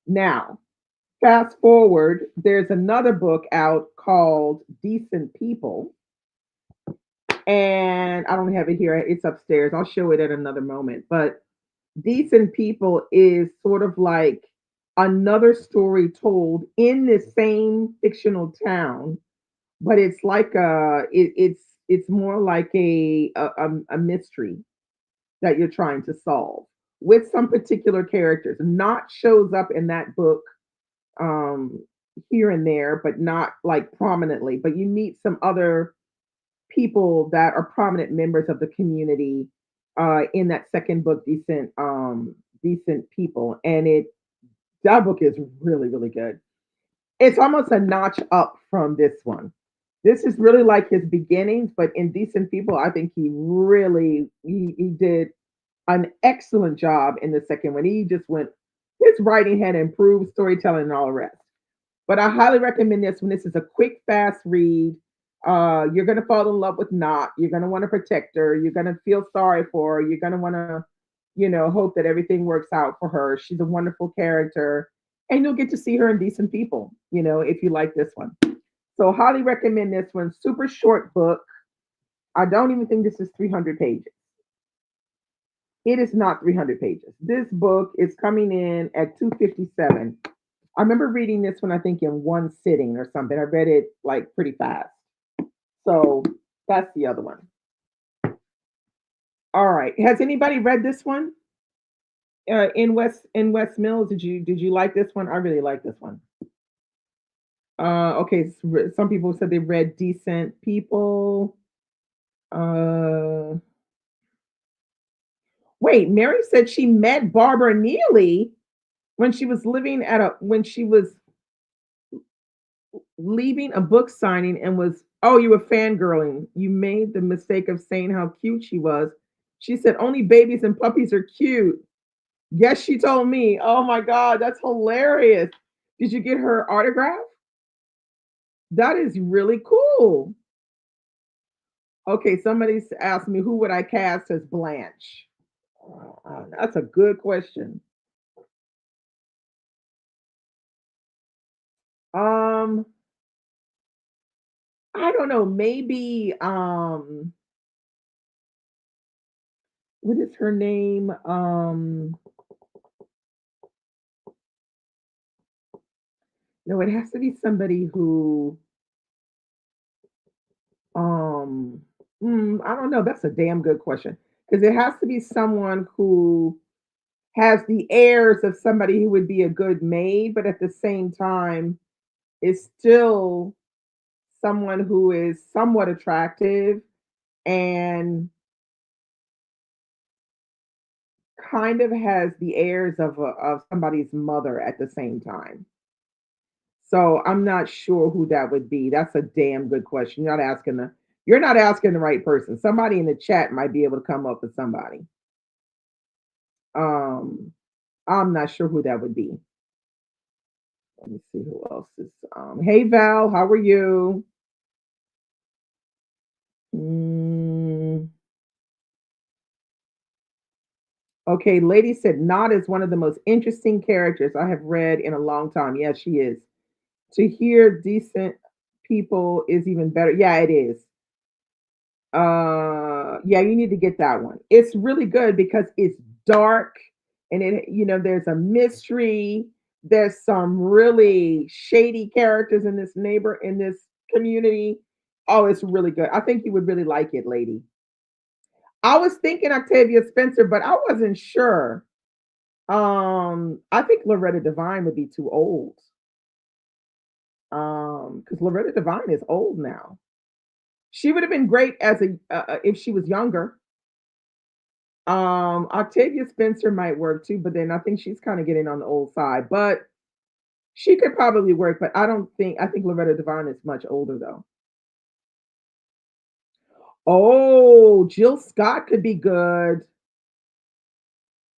Now, Fast forward, there's another book out called Decent People, and I don't have it here. It's upstairs. I'll show it at another moment. But Decent People is sort of like another story told in the same fictional town, but it's like it's more like a mystery that you're trying to solve with some particular characters. Not shows up in that book um here and there, but not like prominently. But you meet some other people that are prominent members of the community in that second book, Decent People, and it that book is really really good. It's almost a notch up from this one. This is really like his beginnings, but in Decent People, I think he did an excellent job in the second one. He just went his writing had improved, storytelling, and all the rest. But I highly recommend this one. This is a quick, fast read. You're gonna fall in love with Not. You're gonna want to protect her. You're gonna feel sorry for her. You're gonna want to, hope that everything works out for her. She's a wonderful character, and you'll get to see her in Decent People. If you like this one. So highly recommend this one. Super short book. I don't even think this is 300 pages. It is not 300 pages. This book is coming in at 257. I remember reading this one, I think, in one sitting or something. I read it like pretty fast. So that's the other one. All right. Has anybody read this one? In West Mills, did you like this one? I really like this one. Okay. Some people said they read Decent People. Uh, Wait, Mary said she met Barbara Neely when she was leaving a book signing and you were fangirling. You made the mistake of saying how cute she was. She said only babies and puppies are cute. Yes, she told me. Oh my God, that's hilarious. Did you get her autograph? That is really cool. Okay, somebody's asked me who would I cast as Blanche? That's a good question. Um, I don't know. Maybe what is her name? No, it has to be somebody who um I don't know. That's a damn good question. Because it has to be someone who has the airs of somebody who would be a good maid, but at the same time is still someone who is somewhat attractive and kind of has the airs of somebody's mother at the same time. So I'm not sure who that would be. That's a damn good question. You're not asking the right person. Somebody in the chat might be able to come up with somebody. Um, I'm not sure who that would be. Let me see who else is. Hey Val, how are you? Mm, okay, lady said Nod is one of the most interesting characters I have read in a long time. Yes, she is. To hear decent people is even better. Yeah, it is. Yeah, you need to get that one. It's really good because it's dark and there's a mystery. There's some really shady characters in this community. Oh, it's really good. I think you would really like it, lady. I was thinking Octavia Spencer, but I wasn't sure. I think Loretta Devine would be too old. Because Loretta Devine is old now. She would have been great as a if she was younger. Octavia Spencer might work too, but then I think she's kind of getting on the old side. But she could probably work, but I think Loretta Devine is much older though. Oh, Jill Scott could be good.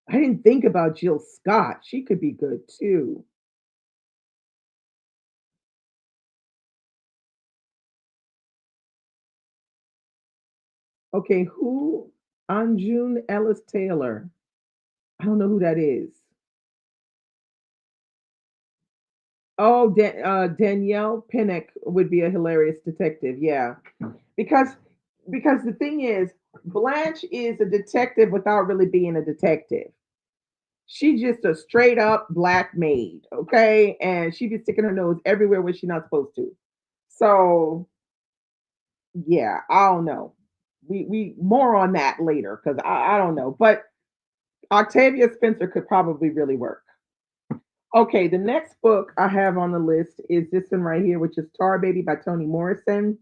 I didn't think about Jill Scott. She could be good too. Okay, who? Anjune Ellis Taylor. I don't know who that is. Oh, Danielle Pinnock would be a hilarious detective. Yeah, because the thing is, Blanche is a detective without really being a detective. She's just a straight up black maid, okay? And she be sticking her nose everywhere where she's not supposed to. So yeah, I don't know. We more on that later because I don't know. But Octavia Spencer could probably really work. Okay, the next book I have on the list is this one right here, which is Tar Baby by Toni Morrison.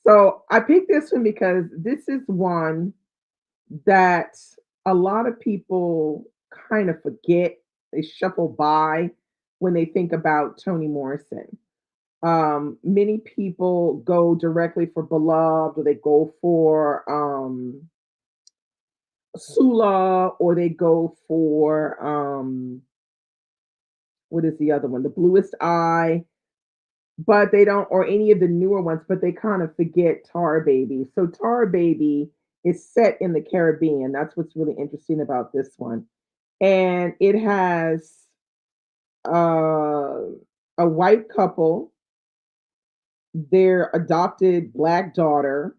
So I picked this one because this is one that a lot of people kind of forget. They shuffle by when they think about Toni Morrison. Many people go directly for Beloved, or they go for Sula, or they go for what is the other one? The Bluest Eye, but they don't, or any of the newer ones, but they kind of forget Tar Baby. So Tar Baby is set in the Caribbean. That's what's really interesting about this one. And it has uh, a white couple, their adopted black daughter,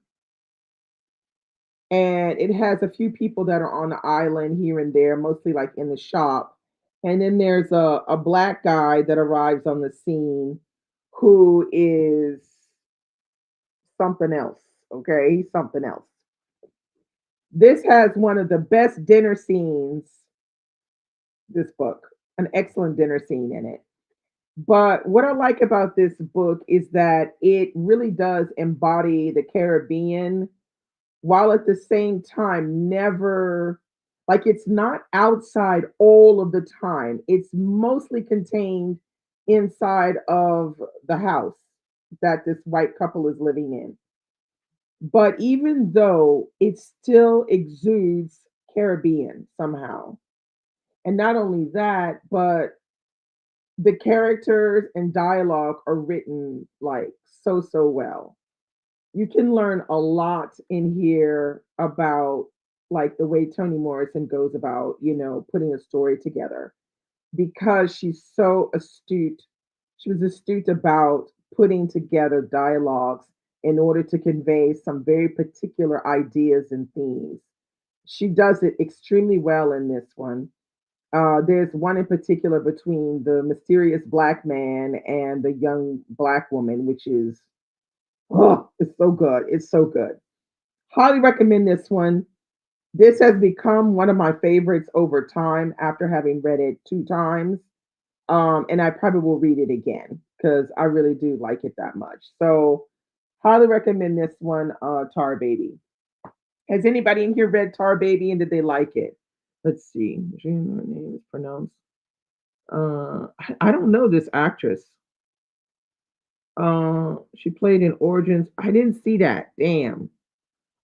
and it has a few people that are on the island here and there, mostly like in the shop. And then there's a black guy that arrives on the scene who is something else. Okay, he's something else. This has one of the best dinner scenes, this book, an excellent dinner scene in it. But what I like about this book is that it really does embody the Caribbean while at the same time never, like, it's not outside all of the time. It's mostly contained inside of the house that this white couple is living in. But even though it still exudes Caribbean somehow. And not only that, but the characters and dialogue are written like so well. You can learn a lot in here about like the way Toni Morrison goes about, putting a story together because she's so astute. She was astute about putting together dialogues in order to convey some very particular ideas and themes. She does it extremely well in this one. There's one in particular between the mysterious black man and the young black woman, which is, oh, it's so good. It's so good. Highly recommend this one. This has become one of my favorites over time after having read it two times. And I probably will read it again because I really do like it that much. So, highly recommend this one, Tar Baby. Has anybody in here read Tar Baby and did they like it? Let's see. Her name is pronounced. I don't know this actress. She played in Origins. I didn't see that. Damn.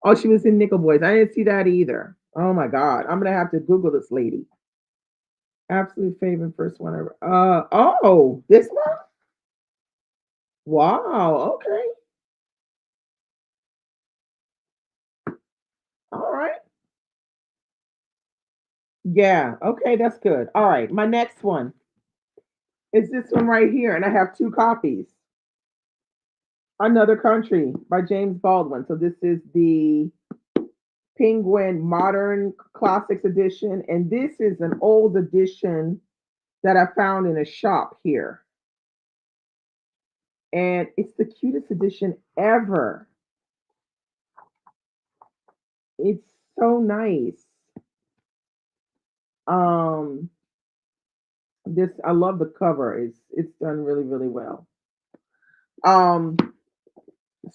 Oh, she was in Nickel Boys. I didn't see that either. Oh my god, I'm gonna have to Google this lady. Absolute favorite first one ever. Oh, this one. Wow. Okay. All right. Yeah. Okay, that's good. All right. My next one is this one right here, and I have two copies. Another Country by James Baldwin. So this is the Penguin Modern Classics edition, and this is an old edition that I found in a shop here. And it's the cutest edition ever. It's so nice. Um, this I love the cover. It's done really well. Um,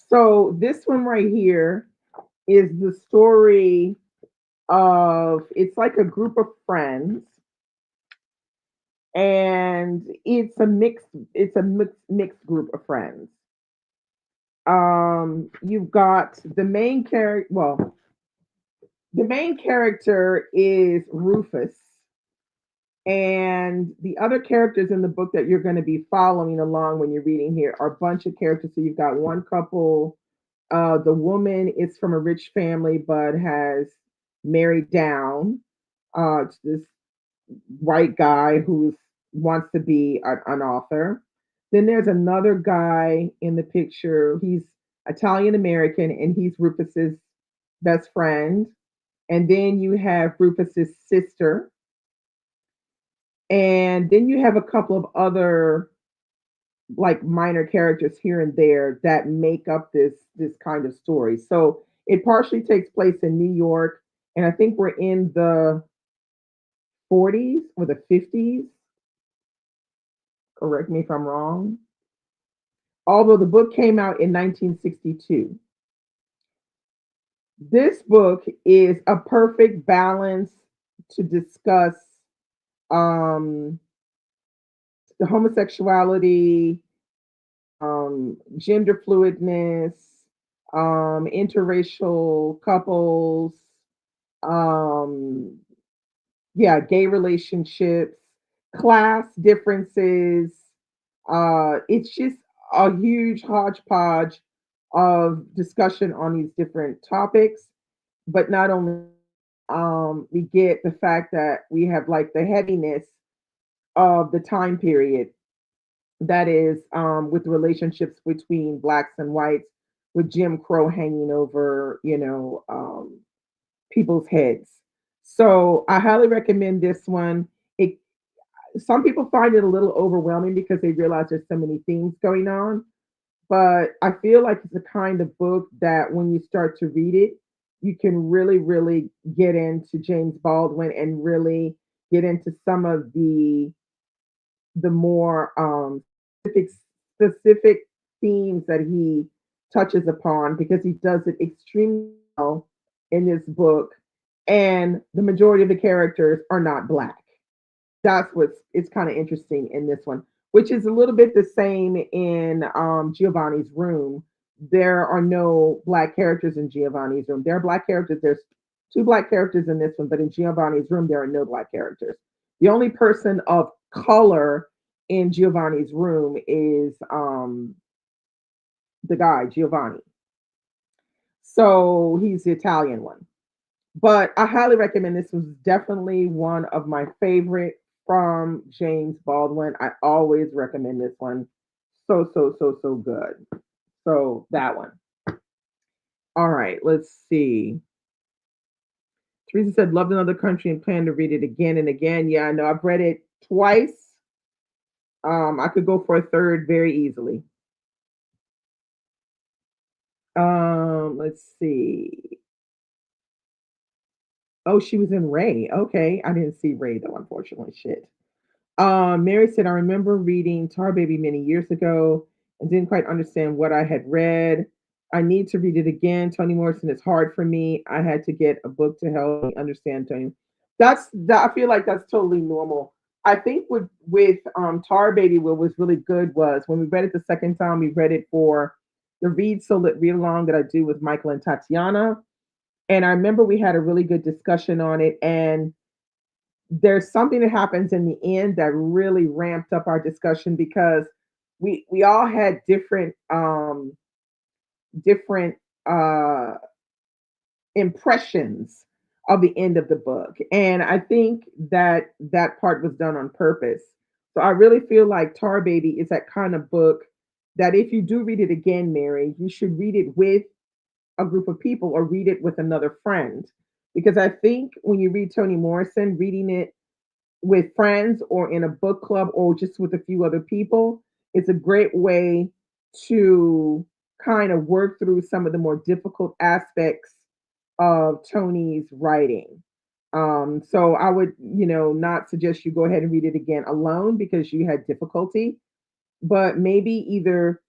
so this one right here is the story of, it's like a group of friends, and it's a mixed group of friends. You've got the main character. Well, the main character is Rufus, and the other characters in the book that you're going to be following along when you're reading here are a bunch of characters. So you've got one couple. The woman is from a rich family but has married down to this white guy who's wants to be an author. Then there's another guy in the picture. He's Italian American and he's Rufus's best friend. And then you have Rufus's sister. And then you have a couple of other like minor characters here and there that make up this kind of story. So it partially takes place in New York, and I think we're in the 40s or the 50s. Correct me if I'm wrong. Although the book came out in 1962. This book is a perfect balance to discuss um, the homosexuality, gender fluidness, interracial couples, um, yeah, gay relationships, class differences. It's just a huge hodgepodge of discussion on these different topics. But not only we get the fact that we have like the heaviness of the time period that is with relationships between blacks and whites, with Jim Crow hanging over, people's heads. So I highly recommend this one. It Some people find it a little overwhelming because they realize there's so many things going on, but I feel like it's the kind of book that when you start to read it, you can really, really get into James Baldwin and really get into some of the more specific specific themes that he touches upon because he does it extremely well in this book, and the majority of the characters are not black. That's what's it's kind of interesting in this one, which is a little bit the same in Giovanni's Room. There are no black characters in Giovanni's Room. There are black characters. There's two black characters in this one, but in Giovanni's Room there are no black characters. The only person of color in Giovanni's Room is the guy Giovanni. So he's the Italian one. But I highly recommend this. Was definitely one of my favorite from James Baldwin. I always recommend this one. So, so, so, so good. So that one. All right, let's see. Teresa said, loved another country and plan to read it again and again. Yeah, I know. I've read it twice. I could go for a third very easily. Let's see. Oh, she was in Ray. Okay. I didn't see Ray though, unfortunately. Shit. Mary said, I remember reading Tar Baby many years ago and didn't quite understand what I had read. I need to read it again. Toni Morrison is hard for me. I had to get a book to help me understand Toni. I feel like that's totally normal. I think with Tar Baby, what was really good was when we read it the second time, we read it for the Read So Lit Read Along that I do with Michael and Tatiana. And I remember we had a really good discussion on it. And there's something that happens in the end that really ramped up our discussion because we all had different impressions of the end of the book, and I think that that part was done on purpose. So I really feel like Tar Baby is that kind of book that if you do read it again, Mary, you should read it with a group of people or read it with another friend, because I think when you read Toni Morrison, reading it with friends or in a book club or just with a few other people, it's a great way to kind of work through some of the more difficult aspects of Tony's writing. So I would, not suggest you go ahead and read it again alone because you had difficulty, but maybe either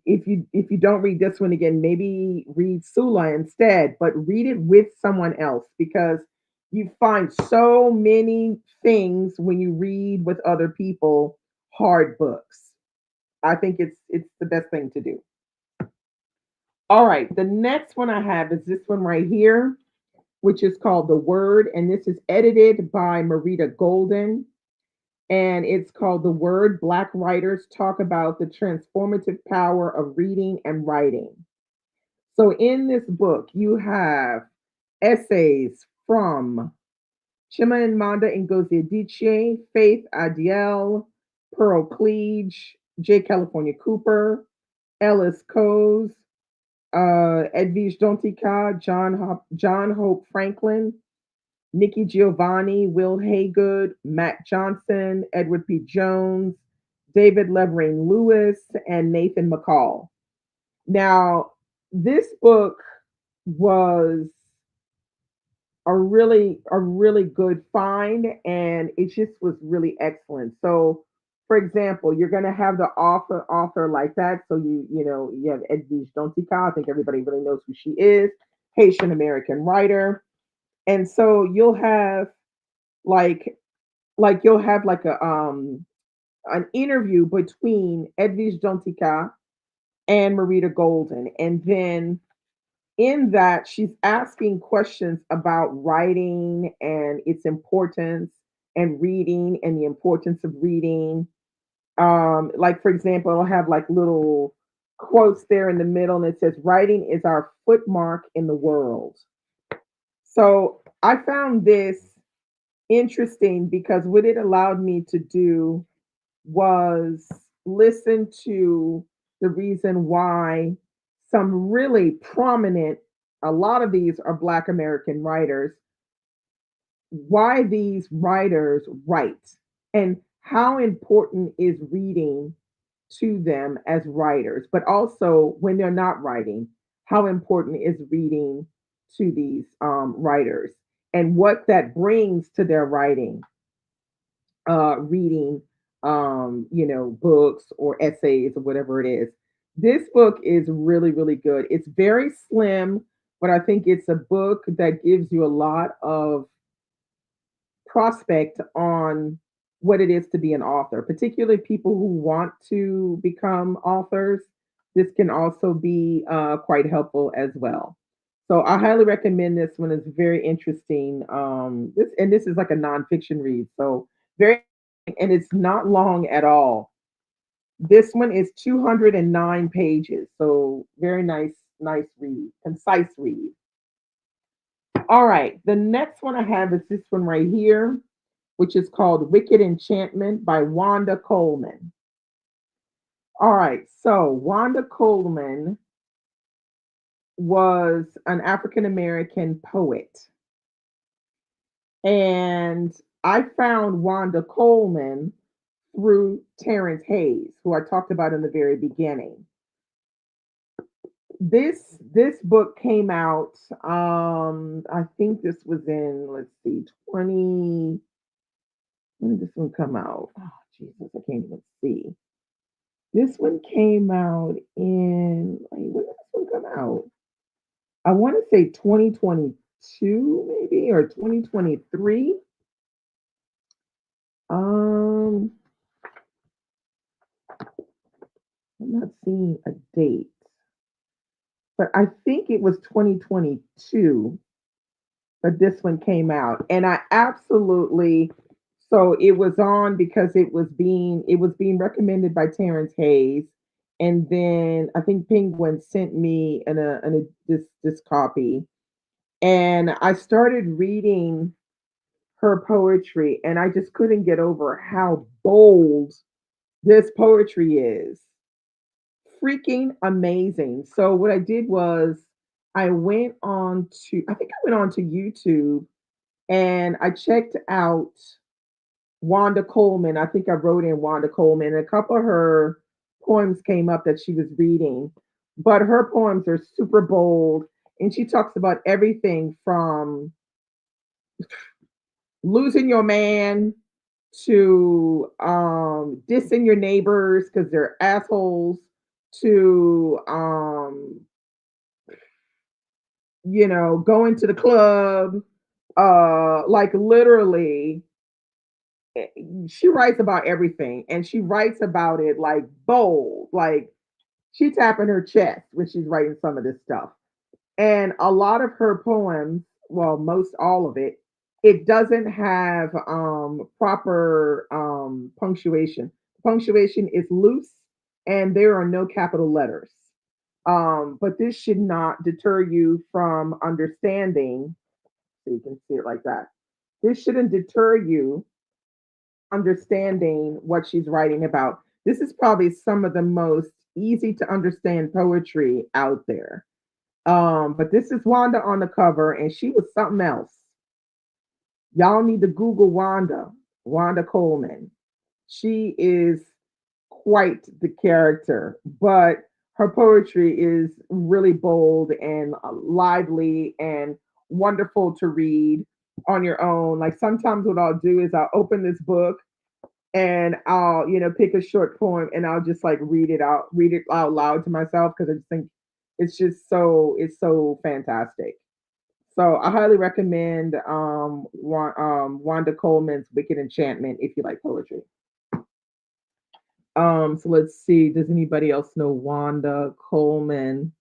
if you don't read this one again, maybe read Sula instead, but read it with someone else because you find so many things when you read with other people hard books. I think it's the best thing to do. All right, the next one I have is this one right here, which is called The Word, and this is edited by Marita Golden, and it's called The Word. Black writers talk about the transformative power of reading and writing. So in this book, you have essays from Chimamanda Ngozi Adichie, Faith Adiel, Pearl Cleage, J. California Cooper, Ellis Coase, Edwige Dontica, John Hope Franklin, Nikki Giovanni, Will Haygood, Matt Johnson, Edward P. Jones, David Levering Lewis, and Nathan McCall. Now, this book was a really good find, and it just was really excellent. So, for example, you're going to have the author like that. So you have Edwige Dontica. I think everybody really knows who she is. Haitian American writer. And so you'll have like you'll have like a an interview between Edwige Dontica and Marita Golden, and then in that she's asking questions about writing and its importance, and reading and the importance of reading. Like, for example, I'll have like little quotes there in the middle, and it says writing is our footmark in the world. So I found this interesting because what it allowed me to do was listen to the reason why some really prominent, a lot of these are Black American writers, why these writers write and how important is reading to them as writers, but also when they're not writing, how important is reading to these writers and what that brings to their writing, reading, books or essays or whatever it is. This book is really, really good. It's very slim, but I think it's a book that gives you a lot of prospect on what it is to be an author, particularly people who want to become authors. This can also be quite helpful as well. So I highly recommend this one. It's very interesting. This is like a nonfiction read, so very, and it's not long at all. This one is 209 pages, so very nice, nice read, concise read. All right, the next one I have is this one right here, which is called Wicked Enchantment by Wanda Coleman. All right, so Wanda Coleman was an African American poet. And I found Wanda Coleman through Terrence Hayes, who I talked about in the very beginning. This book came out, I think this was in, let's see, 20, when did this one come out? Oh, Jesus, I can't even see. This one came out in, wait, when did this one come out? I want to say 2022 maybe, or 2023. Um, I'm not seeing a date, but I think it was 2022 that this one came out. And I absolutely, so it was on because it was being recommended by Terrence Hayes. And then I think Penguin sent me this copy. And I started reading her poetry, and I just couldn't get over how bold this poetry is. Freaking amazing. So what I did was I think I went on to YouTube, and I checked out Wanda Coleman. I think I wrote in Wanda Coleman, and a couple of her poems came up that she was reading. But her poems are super bold, and she talks about everything from losing your man to dissing your neighbors because they're assholes, to going to the club, like literally, eh, she writes about everything, and she writes about it like bold, like she tapping her chest when she's writing some of this stuff. And a lot of her poems, well, most all of it, it doesn't have proper punctuation. Punctuation is loose, and there are no capital letters. But this should not deter you from understanding, so you can see it like that. This shouldn't deter you understanding what she's writing about. This is probably some of the most easy to understand poetry out there. But this is Wanda on the cover, and she was something else. Y'all need to Google Wanda, Wanda Coleman. She is quite the character, but her poetry is really bold and lively and wonderful to read on your own. Like sometimes what I'll do is I'll open this book and I'll, pick a short poem and I'll just like read it out loud to myself because I just think it's so fantastic. So I highly recommend Wanda Coleman's Wicked Enchantment if you like poetry. So let's see. Does anybody else know Wanda Coleman?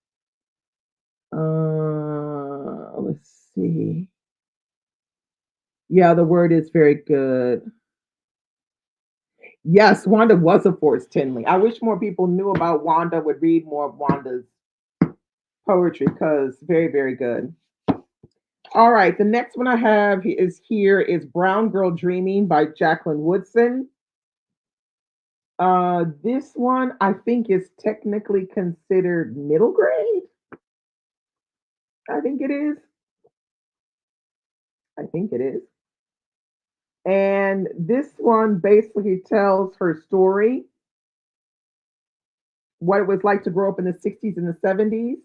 Let's see. Yeah, the word is very good. Yes, Wanda was a force Tinley. I wish more people knew about Wanda, would read more of Wanda's poetry because very, very good. All right, the next one I have is Brown Girl Dreaming by Jacqueline Woodson. This one I think is technically considered middle grade. I think it is. I think it is. And this one basically tells her story, what it was like to grow up in the 60s and the 70s.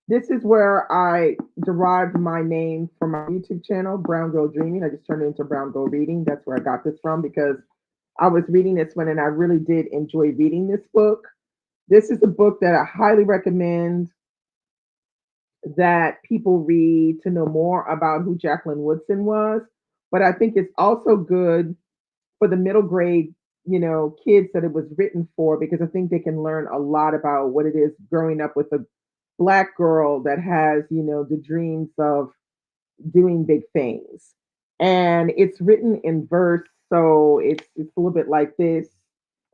This is where I derived my name from my YouTube channel, Brown Girl Dreaming. I just turned it into Brown Girl Reading. That's where I got this from because I was reading this one and I really did enjoy reading this book. This is a book that I highly recommend that people read to know more about who Jacqueline Woodson was. But I think it's also good for the middle grade, kids that it was written for because I think they can learn a lot about what it is growing up with a black girl that has, the dreams of doing big things. And it's written in verse, so it's a little bit like this.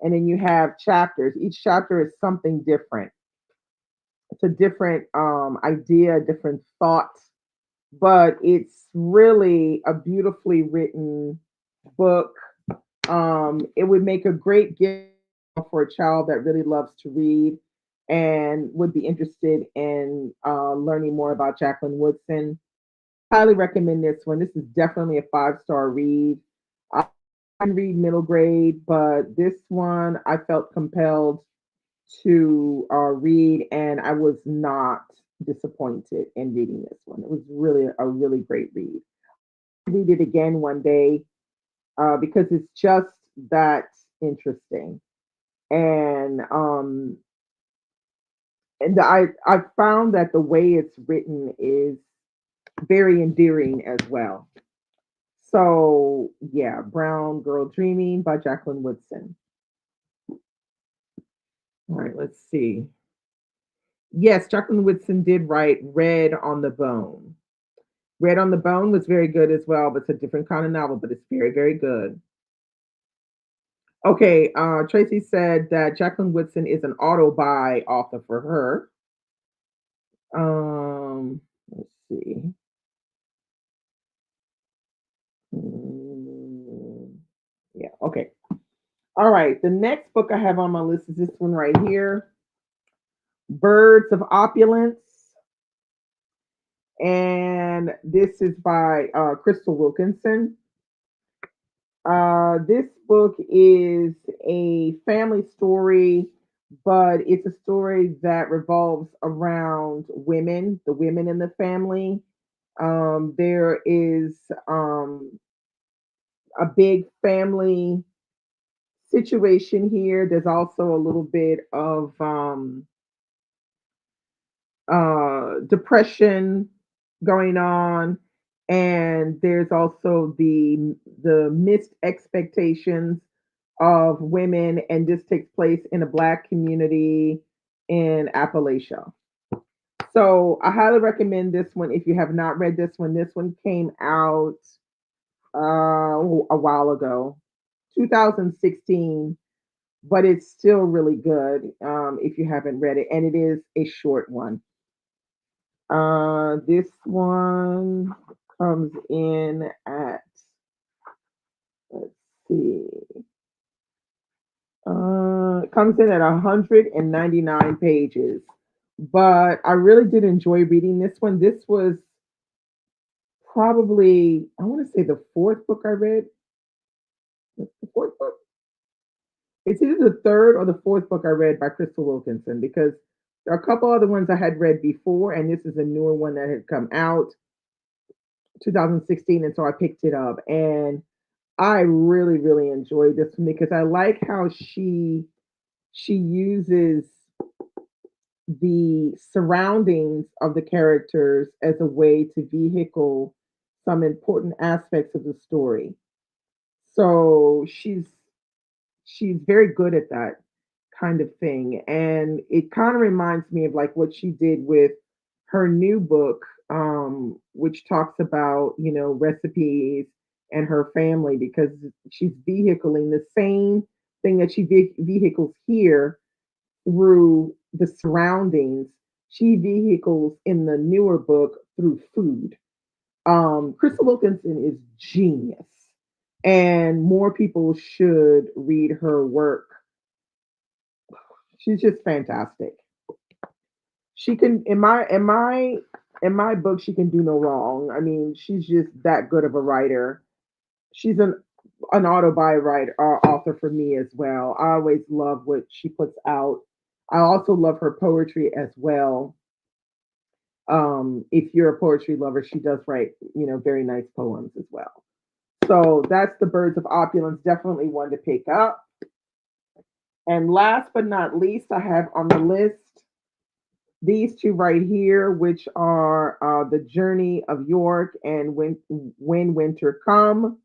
And then you have chapters. Each chapter is something different. It's a different idea, a different thought, but it's really a beautifully written book. It would make a great gift for a child that really loves to read and would be interested in learning more about Jacqueline Woodson. Highly recommend this one. This is definitely a 5-star read. I can read middle grade, but this one I felt compelled to read, and I was not disappointed in reading this one. It was really a really great read. Read it again one day because it's just that interesting. And I found that the way it's written is very endearing as well. So yeah, Brown Girl Dreaming by Jacqueline Woodson. All right, let's see. Yes, Jacqueline Woodson did write Red on the Bone. Red on the Bone was very good as well, but it's a different kind of novel, but it's very, very good. Okay, Tracy said that Jacqueline Woodson is an auto buy author for her. Let's see. Mm, yeah, okay. All right, the next book I have on my list is this one right here, Birds of Opulence. And this is by Crystal Wilkinson. This book is a family story, but it's a story that revolves around women, the women in the family. There is a big family situation here. There's also a little bit of depression going on, and there's also the missed expectations of women, and this takes place in a black community in Appalachia. So I highly recommend this one if you have not read this one. This one came out a while ago, 2016, but it's still really good if you haven't read it, and it is a short one. This one. comes in at, let's see, it comes in at 199 pages. But I really did enjoy reading this one. This was probably, I want to say, the fourth book I read. The fourth book? It's either the third or the fourth book I read by Crystal Wilkinson, because there are a couple other ones I had read before, and this is a newer one that had come out 2016, and so I picked it up. And I really, really enjoyed this one because I like how she uses the surroundings of the characters as a way to vehicle some important aspects of the story. So she's very good at that kind of thing. And it kind of reminds me of like what she did with her new book, which talks about, recipes and her family, because she's vehicling the same thing that she vehicles here through the surroundings. She vehicles in the newer book through food. Crystal Wilkinson is genius, and more people should read her work. She's just fantastic. She can, in my book, she can do no wrong. I mean, she's just that good of a writer. She's an autobi writer author for me as well. I always love what she puts out. I also love her poetry as well. If you're a poetry lover, she does write, very nice poems as well. So that's the Birds of Opulence. Definitely one to pick up. And last but not least, I have on the list these two right here, which are The Journey of York and When Winter Come.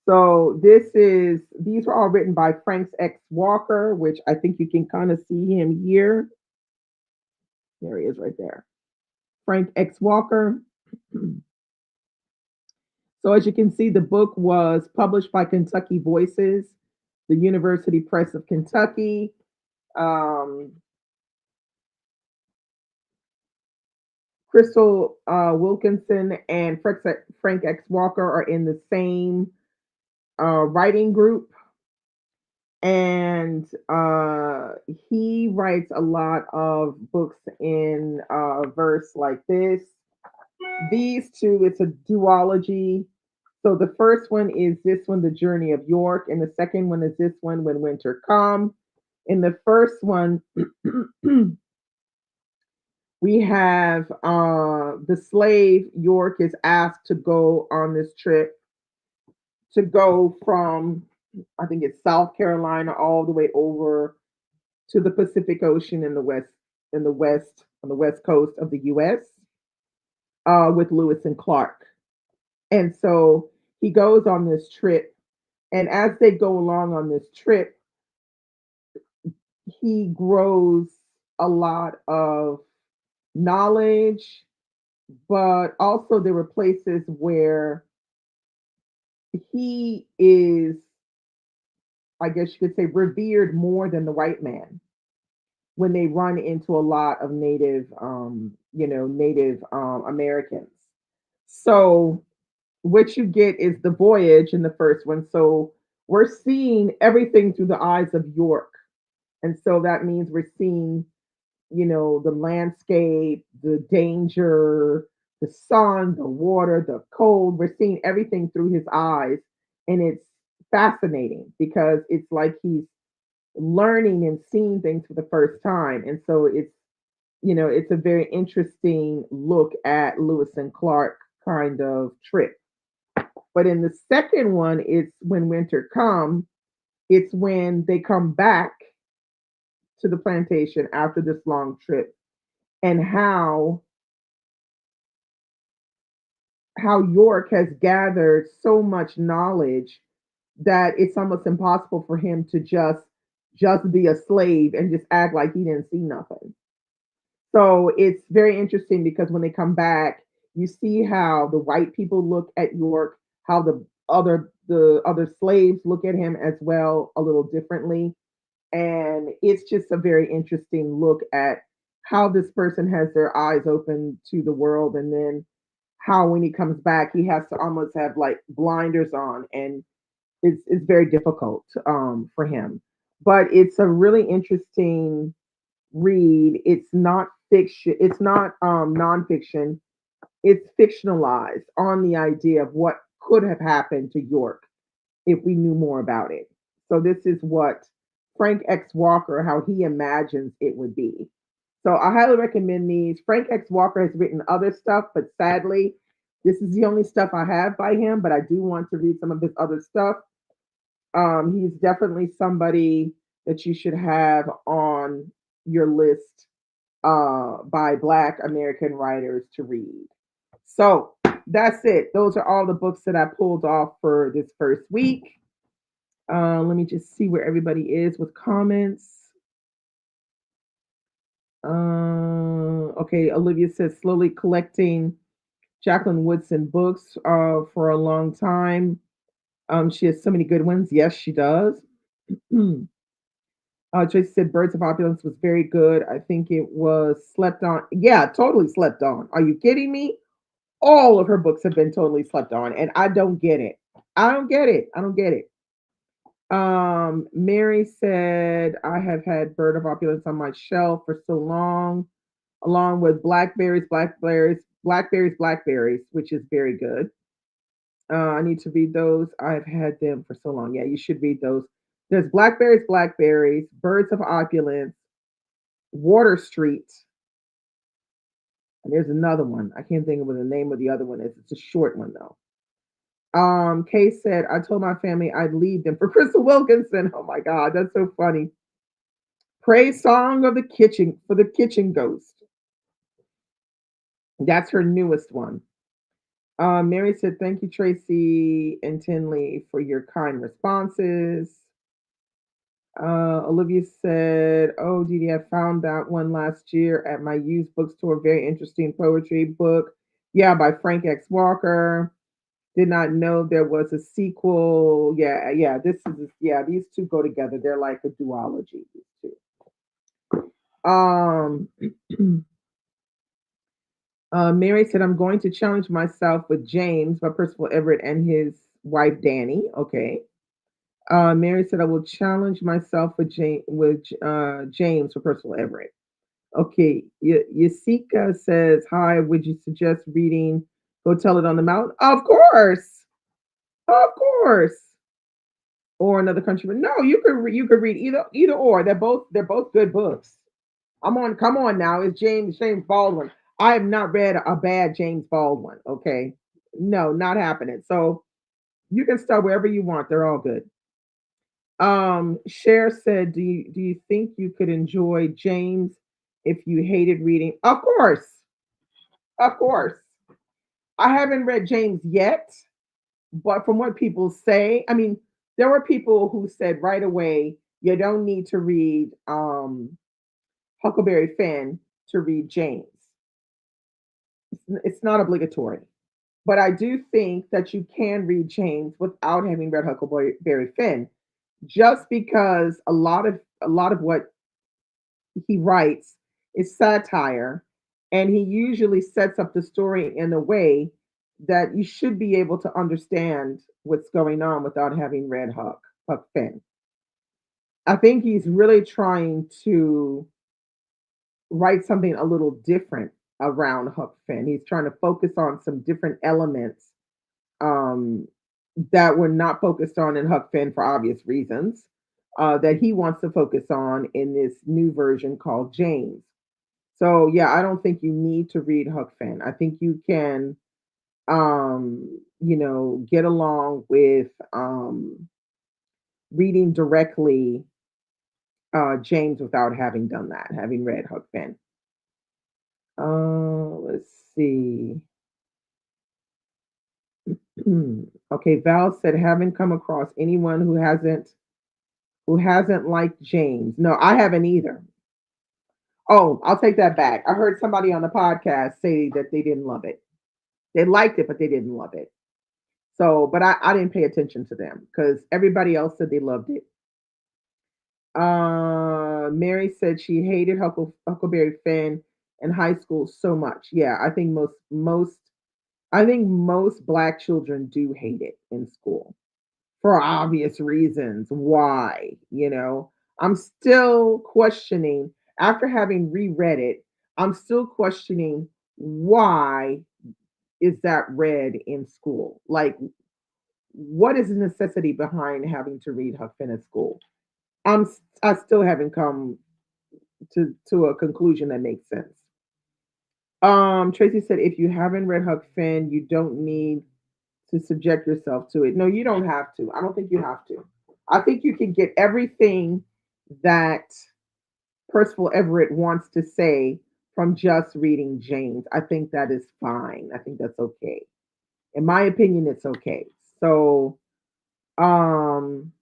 So these were all written by Frank X. Walker, which I think you can kind of see him here. There he is right there. Frank X. Walker. So as you can see, the book was published by Kentucky Voices, the University Press of Kentucky. Um, Crystal Wilkinson and Frank X. Walker are in the same writing group, and he writes a lot of books in verse like this. These two, it's a duology. So the first one is this one, The Journey of York, and the second one is this one, When Winter Come. In the first one, we have the slave York is asked to go on this trip to go from, I think it's South Carolina, all the way over to the Pacific Ocean on the west coast of the U.S. With Lewis and Clark. And so he goes on this trip, and as they go along on this trip, he grows a lot of knowledge, but also there were places where he is, I guess you could say, revered more than the white man when they run into a lot of Native Americans. So what you get is the voyage in the first one. So we're seeing everything through the eyes of York. And so that means we're seeing, the landscape, the danger, the sun, the water, the cold. We're seeing everything through his eyes. And it's fascinating because it's like he's learning and seeing things for the first time. And so it's a very interesting look at Lewis and Clark kind of trip. But in the second one, it's When Winter Come. It's when they come back to the plantation after this long trip, and how York has gathered so much knowledge that it's almost impossible for him to just be a slave and just act like he didn't see nothing. So it's very interesting because when they come back, you see how the white people look at York, how the other slaves look at him as well a little differently. And it's just a very interesting look at how this person has their eyes open to the world, and then how when he comes back, he has to almost have like blinders on, and it's very difficult for him. But it's a really interesting read. It's not fiction. It's not nonfiction. It's fictionalized on the idea of what could have happened to York if we knew more about it. So this is what Frank X. Walker, how he imagines it would be. So I highly recommend these. Frank X. Walker has written other stuff, but sadly, this is the only stuff I have by him. But I do want to read some of his other stuff. He's definitely somebody that you should have on your list by Black American writers to read. So that's it. Those are all the books that I pulled off for this first week. Let me just see where everybody is with comments. Okay, Olivia says slowly collecting Jacqueline Woodson books for a long time. She has so many good ones. Yes, she does. Tracy said Birds of Opulence was very good. I think it was slept on. Yeah, totally slept on. Are you kidding me? All of her books have been totally slept on, and I don't get it. I don't get it. I don't get it. Mary said, I have had Bird of Opulence on my shelf for so long, along with Blackberries, which is very good. I need to read those. I've had them for so long. Yeah, you should read those. There's Blackberries, Birds of Opulence, Water Street, and there's another one. I can't think of what the name of the other one is. It's a short one though. Kay said, I told my family I'd leave them for Crystal Wilkinson. Oh my God, that's so funny. Praise Song of the Kitchen for the Kitchen Ghost. That's her newest one. Mary said, thank you, Tracy and Tinley, for your kind responses. Olivia said, oh, Didi, I found that one last year at my used bookstore. Very interesting poetry book. Yeah, by Frank X. Walker. Did not know there was a sequel. Yeah. These two go together. They're like a duology. These two. Mary said, I'm going to challenge myself with James by Percival Everett and his wife Danny. Okay. Mary said, I will challenge myself with James for Percival Everett. Okay. Yasika says, hi, would you suggest reading Go Tell It on the Mountain? Of course. Of course. Or Another Country. No, you could read either or. They're both good books. Come on now. It's James Baldwin. I have not read a bad James Baldwin. Okay, no, not happening. So you can start wherever you want. They're all good. Cher said, do you think you could enjoy James if you hated reading? Of course. I haven't read James yet, but from what people say, I mean, there were people who said right away you don't need to read Huckleberry Finn to read James. It's not obligatory. But I do think that you can read James without having read Huckleberry Finn, just because a lot of what he writes is satire, and he usually sets up the story in a way that you should be able to understand what's going on without having read Huck Finn. I think he's really trying to write something a little different around Huck Finn. He's trying to focus on some different elements um, that were not focused on in Huck Finn for obvious reasons. That he wants to focus on in this new version called James. So yeah, I don't think you need to read Huck Finn. I think you can, get along with reading directly James without having done that, having read Huck Finn. Let's see. Okay, Val said haven't come across anyone who hasn't liked James. No, I haven't either. Oh, I'll take that back. I heard somebody on the podcast say that they didn't love it. They liked it, but they didn't love it. So, but I didn't pay attention to them because everybody else said they loved it. Mary said she hated Huckleberry Finn in high school so much. Yeah, I think most I think most black children do hate it in school for obvious reasons. Why? I'm still questioning after having reread it. I'm still questioning why is that read in school? Like, what is the necessity behind having to read Huck Finn at school? I still haven't come to a conclusion that makes sense. Tracy said if you haven't read Huck Finn, you don't need to subject yourself to it. No, you don't have to. I don't think you have to. I think you can get everything that Percival Everett wants to say from just reading James. I think that is fine. I think that's okay. In my opinion, it's okay. So, um,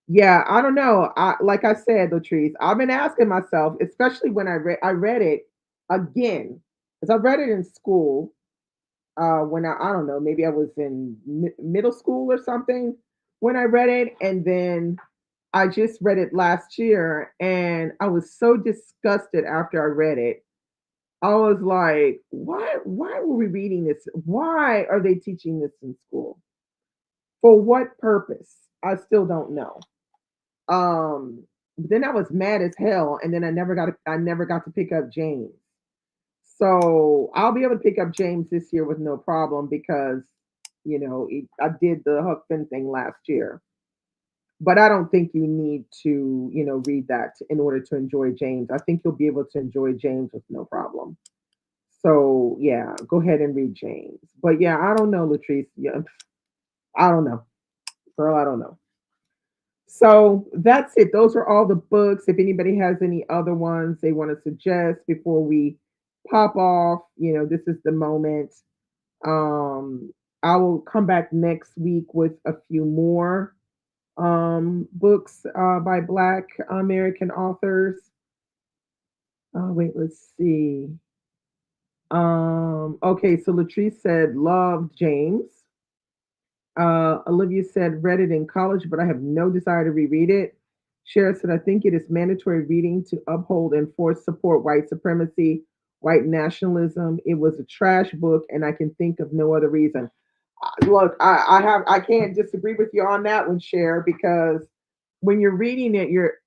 yeah, I don't know. Like I said, Latrice, I've been asking myself, especially when I read it again, because I read it in school when I don't know, maybe I was in middle school or something when I read it, and then I just read it last year, and I was so disgusted after I read it. I was like, why were we reading this? Why are they teaching this in school? For what purpose? I still don't know. But then I was mad as hell, and then I never got to pick up James. So I'll be able to pick up James this year with no problem because I did the Huck Finn thing last year. But I don't think you need to read that in order to enjoy James. I think you'll be able to enjoy James with no problem. So yeah, go ahead and read James. But yeah, I don't know, Latrice. Yeah, I don't know, girl. I don't know. So that's it. Those are all the books. If anybody has any other ones they want to suggest before we pop off, this is the moment. Um, I will come back next week with a few more books by Black American authors. Wait, let's see. Okay, so Latrice said loved James. Olivia said read it in college, but I have no desire to reread it. Cher said I think it is mandatory reading to uphold and force support white supremacy, white nationalism. It was a trash book, and I can think of no other reason. Look, I can't disagree with you on that one, Cher, because when you're reading it, you're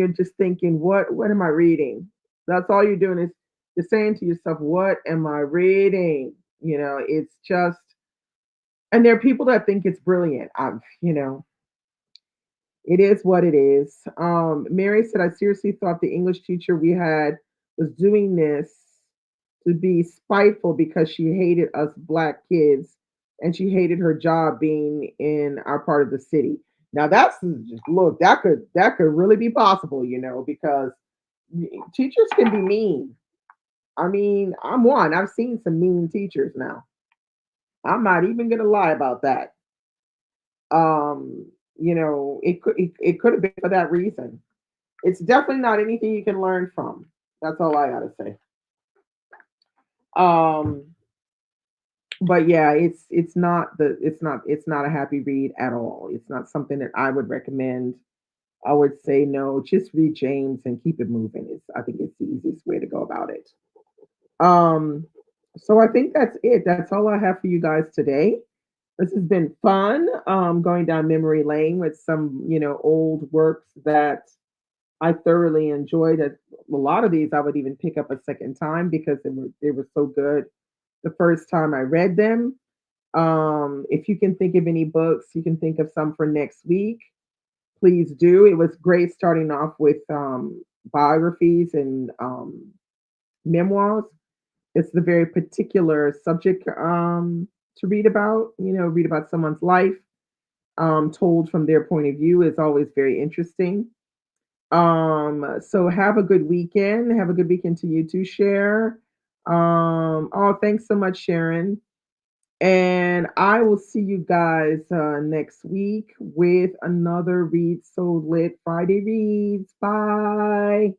just thinking, what am I reading? That's all you're doing is you're saying to yourself, what am I reading? It's just and there are people that think it's brilliant. It is what it is. Mary said, I seriously thought the English teacher we had was doing this to be spiteful because she hated us black kids and she hated her job being in our part of the city. Now that's look, that could really be possible, because teachers can be mean. I mean, I'm one. I've seen some mean teachers now. I'm not even gonna lie about that. It could have been for that reason. It's definitely not anything you can learn from. That's all I gotta say. Um, but yeah, it's not a happy read at all. It's not something that I would recommend. I would say no, just read James and keep it moving. I think it's the easiest way to go about it. Um, so I think that's it. That's all I have for you guys today. This has been fun, going down memory lane with some, old works that I thoroughly enjoyed. A lot of these I would even pick up a second time because they were so good the first time I read them. If you can think of any books, you can think of some for next week. Please do. It was great starting off with biographies and memoirs. It's the very particular subject to read about. Read about someone's life told from their point of view is always very interesting. So have a good weekend. Have a good weekend to you too, Share. Oh, thanks so much, Sharon. And I will see you guys next week with another Read So Lit Friday Reads. Bye.